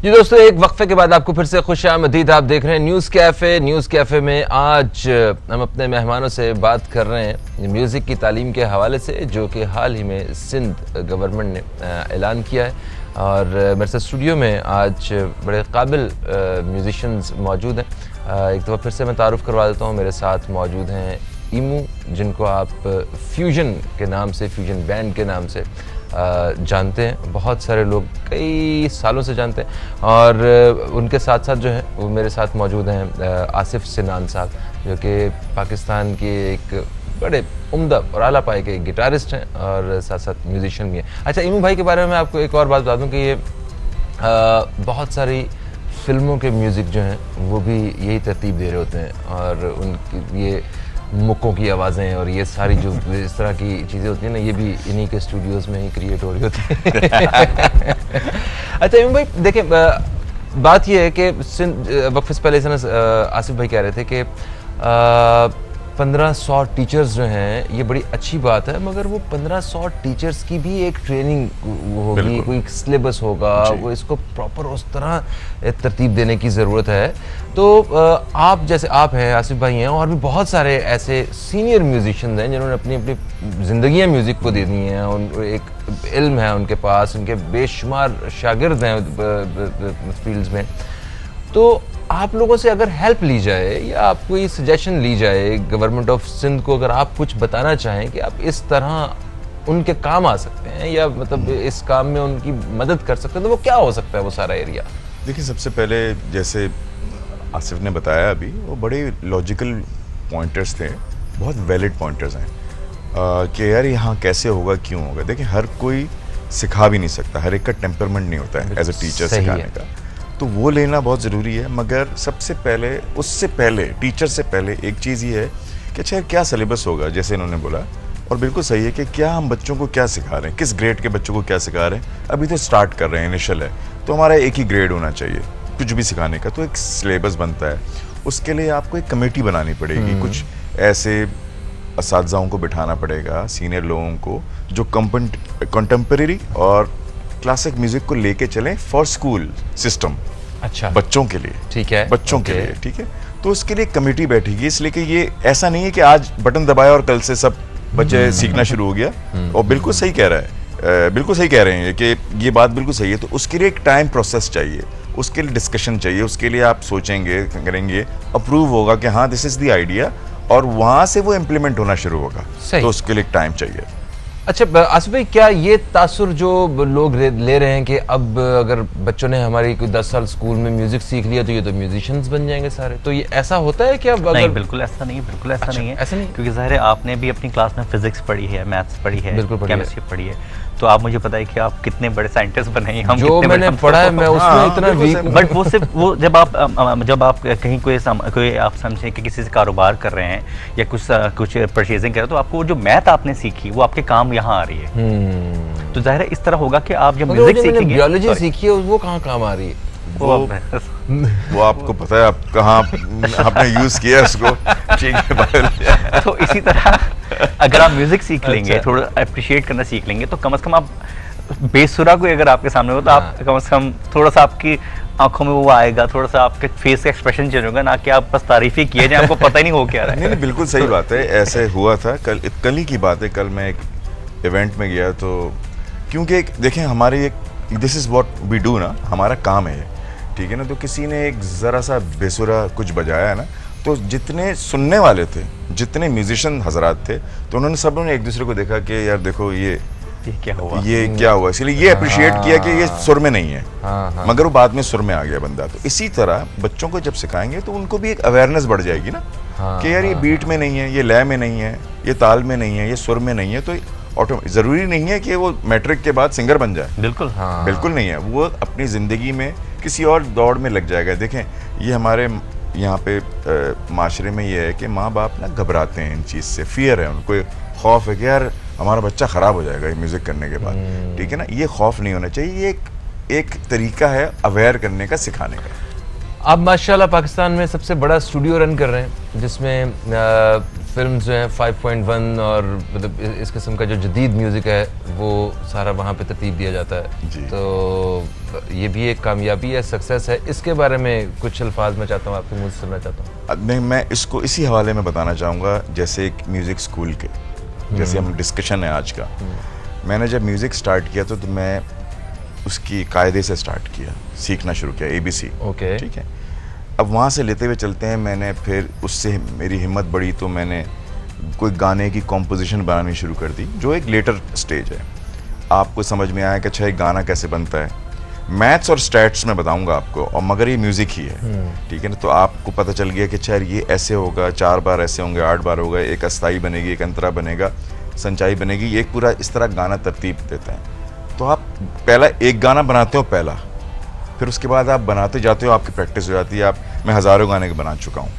जी दोस्तों, एक वक्फे के बाद आपको फिर से खुशामदीद। आप देख रहे हैं न्यूज़ कैफ़े। न्यूज़ कैफ़े में आज हम अपने मेहमानों से बात कर रहे हैं म्यूज़िक की तालीम के हवाले से, जो कि हाल ही में सिंध गवर्नमेंट ने ऐलान किया है। और मेरे साथ स्टूडियो में आज बड़े काबिल म्यूज़िशंस मौजूद हैं। एक दफ़ा फिर से मैं तारुफ़ करवा देता हूँ। मेरे साथ मौजूद हैं ईमू, जिनको आप फ्यूजन के नाम से, फ्यूजन बैंड के नाम से जानते हैं। बहुत सारे लोग कई सालों से जानते हैं। और उनके साथ साथ जो है वो मेरे साथ मौजूद हैं आसिफ सिनान साहब, जो कि पाकिस्तान के एक बड़े उम्दा और आला पाए के गिटारिस्ट हैं और साथ साथ म्यूजिशियन भी हैं। अच्छा, ईमू भाई के बारे में मैं आपको एक और बात बता दूं कि ये बहुत सारी फिल्मों के म्यूज़िक जो हैं वो भी यही तरतीब दे रहे होते हैं, और उनकी ये मुक्कों की आवाज़ें और ये सारी जो इस तरह की चीज़ें होती हैं ना, ये भी इन्हीं के स्टूडियोज़ में ही क्रिएट हो रही होती हैं। अच्छा ईमू भाई, देखिए बात ये है कि वक्फे से पहले आसिफ भाई कह रहे थे कि 1500 टीचर्स जो हैं, ये बड़ी अच्छी बात है, मगर वो 1500 टीचर्स की भी एक ट्रेनिंग होगी, कोई सिलेबस होगा, वो इसको प्रॉपर उस तरह तरतीब देने की ज़रूरत है। तो आप जैसे आप हैं, आसिफ भाई हैं, और भी बहुत सारे ऐसे सीनियर म्यूजिशियंस हैं जिन्होंने अपनी अपनी ज़िंदगियाँ म्यूज़िक को दे दी हैं। उन एक इल्म है उनके पास, उनके बेशुमार शागिर्द हैं फील्ड्स में। तो आप लोगों से अगर हेल्प ली जाए या आप कोई सजेशन ली जाए गवर्नमेंट ऑफ सिंध को, अगर आप कुछ बताना चाहें कि आप इस तरह उनके काम आ सकते हैं या मतलब इस काम में उनकी मदद कर सकते हैं, तो वो क्या हो सकता है वो सारा एरिया? देखिए, सबसे पहले जैसे आसिफ ने बताया अभी, वो बड़े लॉजिकल पॉइंटर्स थे, बहुत वैलिड पॉइंटर्स हैं कि यार यहाँ कैसे होगा, क्यों होगा। देखिए, हर कोई सिखा भी नहीं सकता, हर एक का टेम्परमेंट नहीं होता है एज अ टीचर सिखाने का, तो वो लेना बहुत ज़रूरी है। मगर सबसे पहले, उससे पहले, टीचर से पहले एक चीज़ ये है कि अच्छा क्या सिलेबस होगा, जैसे इन्होंने बोला, और बिल्कुल सही है कि क्या हम बच्चों को क्या सिखा रहे हैं, किस ग्रेड के बच्चों को क्या सिखा रहे हैं। अभी तो स्टार्ट कर रहे हैं, इनिशियल है, तो हमारा एक ही ग्रेड होना चाहिए कुछ भी सिखाने का, तो एक सिलेबस बनता है। उसके लिए आपको एक कमेटी बनानी पड़ेगी, कुछ ऐसे असातिज़ाओं को बिठाना पड़ेगा, सीनियर लोगों को, जो कंटेम्परेरी और क्लासिक म्यूजिक को लेके चलें फॉर स्कूल सिस्टम। अच्छा, बच्चों के लिए, ठीक है, बच्चों के लिए, ठीक है। तो उसके लिए कमेटी बैठेगी, इसलिए कि ये ऐसा नहीं है कि आज बटन दबाया और कल से सब बच्चे सीखना शुरू हो गया। और बिल्कुल सही कह रहा है, बिल्कुल सही कह रहे हैं कि ये बात बिल्कुल सही है। तो उसके लिए एक टाइम प्रोसेस चाहिए, उसके लिए डिस्कशन चाहिए, उसके लिए आप सोचेंगे, करेंगे, अप्रूव होगा कि हाँ दिस इज़ द आइडिया, और वहाँ से वो इम्प्लीमेंट होना शुरू होगा। तो उसके लिए टाइम चाहिए। अच्छा आसिफ भाई, क्या ये तासुर जो लोग ले रहे हैं कि अब अगर बच्चों ने हमारी कोई 10 साल स्कूल में म्यूजिक सीख लिया तो ये तो म्यूजिशियंस बन जाएंगे सारे, तो ये ऐसा होता है क्या? नहीं, बिल्कुल ऐसा नहीं है, बिल्कुल ऐसा नहीं है, ऐसा नहीं, क्योंकि ज़ाहिर है आपने भी अपनी क्लास में फिजिक्स पढ़ी है, मैथ्स पढ़ी है, केमिस्ट्री पढ़ी है, तो आप मुझे पता है कि आप कितने बड़े साइंटिस्ट बने। हम जो मैंने पढ़ा है मैं उसमें इतना वीक, बट वो सिर्फ वो जब आप कहीं कोई आप समझें कि किसी से कारोबार कर रहे हैं या कुछ परचेजिंग कर रहे हैं, तो आपको जो मैथ आपने सीखी वो आपके काम यहाँ आ रही है। तो जाहिर है इस तरह होगा कि आप जब म्यूजिक सीखेंगे, बायोलॉजी सीखी है वो कहाँ काम आ रही है? वो आपको पता है, आप कहाँ आपने यूज किया उसको, ठीक है। तो इसी तरह अगर आप म्यूजिक सीख लेंगे, थोड़ा अप्रिशिएट करना सीख लेंगे, तो कम से कम आप बेसुरा कोई अगर आपके सामने हो तो आप कम से कम थोड़ा सा आपकी आंखों में वो आएगा, थोड़ा सा आपके फेस का एक्सप्रेशन चेंज होगा, ना कि आप बस तारीफ ही किए जाए, आपको पता ही नहीं हो क्या रहा है। नहीं, बिल्कुल सही बात है, ऐसे हुआ था। कल ही की बात है, कल मैं एक इवेंट में गया, तो क्योंकि देखें हमारी एक this is what we do ना, हमारा काम है, ठीक है ना। तो किसी ने एक ज़रा सा बेसुरा कुछ बजाया ना, तो जितने सुनने वाले थे, जितने म्यूजिशियन हजरात थे, तो उन्होंने सब ने एक दूसरे को देखा कि यार देखो ये क्या हुआ, ये क्या हुआ, इसलिए ये अप्रिशिएट किया कि ये सुर में नहीं है, मगर वो बाद में सुर में आ गया बंदा। तो इसी तरह बच्चों को जब सिखाएंगे तो उनको भी एक अवेयरनेस बढ़ जाएगी ना, कि यार ये बीट में नहीं है, ये लय में नहीं है, ये ताल में नहीं है, ये सुर में नहीं है। तो जरूरी नहीं है कि वो मैट्रिक के बाद सिंगर बन जाए, बिल्कुल बिल्कुल नहीं है। वो अपनी जिंदगी में किसी और दौड़ में लग जाएगा। देखें, ये हमारे यहाँ पे माशरे में ये है कि माँ बाप ना घबराते हैं इन चीज़ से, फियर है उनको, खौफ है कि यार हमारा बच्चा ख़राब हो जाएगा म्यूज़िक करने के बाद, ठीक है ना। ये खौफ नहीं होना चाहिए, ये एक तरीका है अवेयर करने का, सिखाने का। आप माशाल्लाह पाकिस्तान में सबसे बड़ा स्टूडियो रन कर रहे हैं, जिसमें फिल्म्स जो हैं 5.1 और मतलब इस किस्म का जो जदीद म्यूज़िक है वो सारा वहाँ पे तरतीब दिया जाता है जी। तो ये भी एक कामयाबी है, सक्सेस है। इसके बारे में कुछ अल्फाज मैं चाहता हूँ आपके मुझे सुनना चाहता हूँ। मैं इसको इसी हवाले में बताना चाहूँगा, जैसे एक म्यूज़िक स्कूल के, जैसे हम डिस्कशन है आज का, मैंने जब म्यूज़िक स्टार्ट किया तो मैं उसकी कायदे से स्टार्ट किया, सीखना शुरू किया, ABC, ओके, ठीक है। अब वहाँ से लेते हुए चलते हैं, मैंने फिर उससे मेरी हिम्मत बढ़ी, तो मैंने कोई गाने की कॉम्पोजिशन बनानी शुरू कर दी, जो एक लेटर स्टेज है। आपको समझ में आया कि अच्छा एक गाना कैसे बनता है, मैथ्स और स्टैट्स में बताऊंगा आपको, और मगर ये म्यूज़िक ही है, ठीक है ना। तो आपको पता चल गया कि अच्छा ये ऐसे होगा, 4 बार ऐसे होंगे, 8 बार होगा, एक अस्थाई बनेगी, एक अंतरा बनेगा, संचाई बनेगी, एक पूरा इस तरह गाना तरतीब देते हैं। तो आप पहला एक गाना बनाते हो पहला, फिर उसके बाद आप बनाते जाते हो, आपकी प्रैक्टिस हो जाती है, मैं हज़ारों गाने बना चुका हूँ।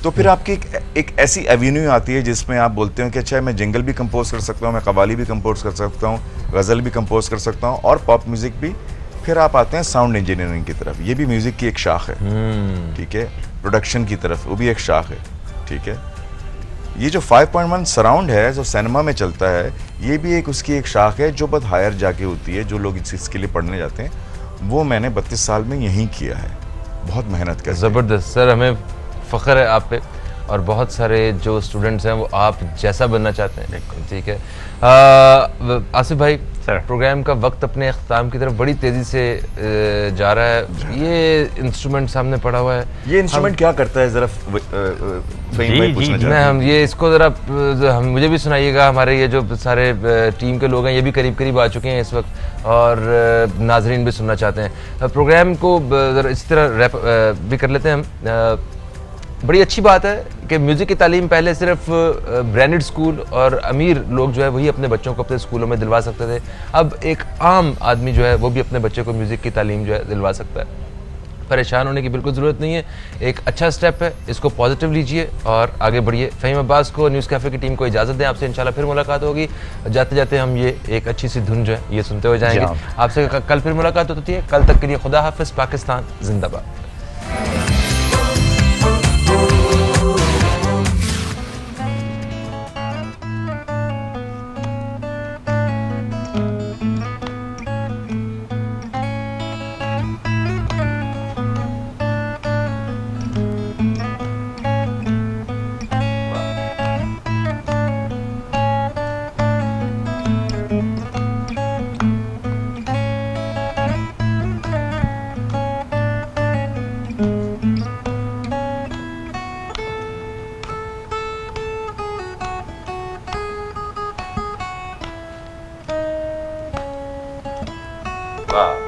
तो फिर आपकी एक ऐसी एवेन्यू आती है जिसमें आप बोलते हो कि अच्छा मैं जिंगल भी कंपोज कर सकता हूँ, मैं कवाली भी कंपोज कर सकता हूँ, गज़ल भी कंपोज कर सकता हूँ, और पॉप म्यूज़िक भी। फिर आप आते हैं साउंड इंजीनियरिंग की तरफ, ये भी म्यूज़िक की एक शाख है, ठीक है। प्रोडक्शन की तरफ, वो भी एक शाख है, ठीक है। ये जो 5.1 सराउंड है, जो सिनेमा में चलता है, ये भी एक उसकी एक शाख है, जो बहुत हायर जाके होती है, जो लोग इसके लिए पढ़ने जाते हैं। वो मैंने 32 साल में यहीं किया है, बहुत मेहनत कर। ज़बरदस्त सर, हमें फ़ख्र है आप पे। और बहुत सारे जो स्टूडेंट्स हैं वो आप जैसा बनना चाहते हैं। ठीक है, आसिफ भाई, सर। प्रोग्राम का वक्त अपने अख्ताम की तरफ बड़ी तेज़ी से जा रहा है। ये इंस्ट्रूमेंट सामने पड़ा हुआ है, ये इंस्ट्रूमेंट क्या करता है जरा फहीम जी, भाई जी, पूछना जी। चाहते मैं हैं। हम ये इसको ज़रा हम मुझे भी सुनाइएगा। हमारे ये जो सारे टीम के लोग हैं ये भी करीब करीब आ चुके हैं इस वक्त, और नाजरीन भी सुनना चाहते हैं। प्रोग्राम को ज़रा इसी तरह रैप भी कर लेते हैं हम। बड़ी अच्छी बात है कि म्यूज़िक की तालीम पहले सिर्फ ब्रांडेड स्कूल और अमीर लोग जो है वही अपने बच्चों को अपने स्कूलों में दिलवा सकते थे। अब एक आम आदमी जो है वो भी अपने बच्चे को म्यूज़िक की तालीम जो है दिलवा सकता है। परेशान होने की बिल्कुल ज़रूरत नहीं है, एक अच्छा स्टेप है, इसको पॉजिटिव लीजिए और आगे बढ़िए। फ़हीम अब्बास को, न्यूज़ कैफ़े की टीम को इजाज़त दें। आपसे इंशाल्लाह फिर मुलाकात होगी। जाते जाते हम ये एक अच्छी सी धुन जो है ये सुनते हुए जाएंगे। आपसे कल फिर मुलाकात होती है। कल तक के लिए खुदा हाफ़िज़। पाकिस्तान जिंदाबाद। वाह।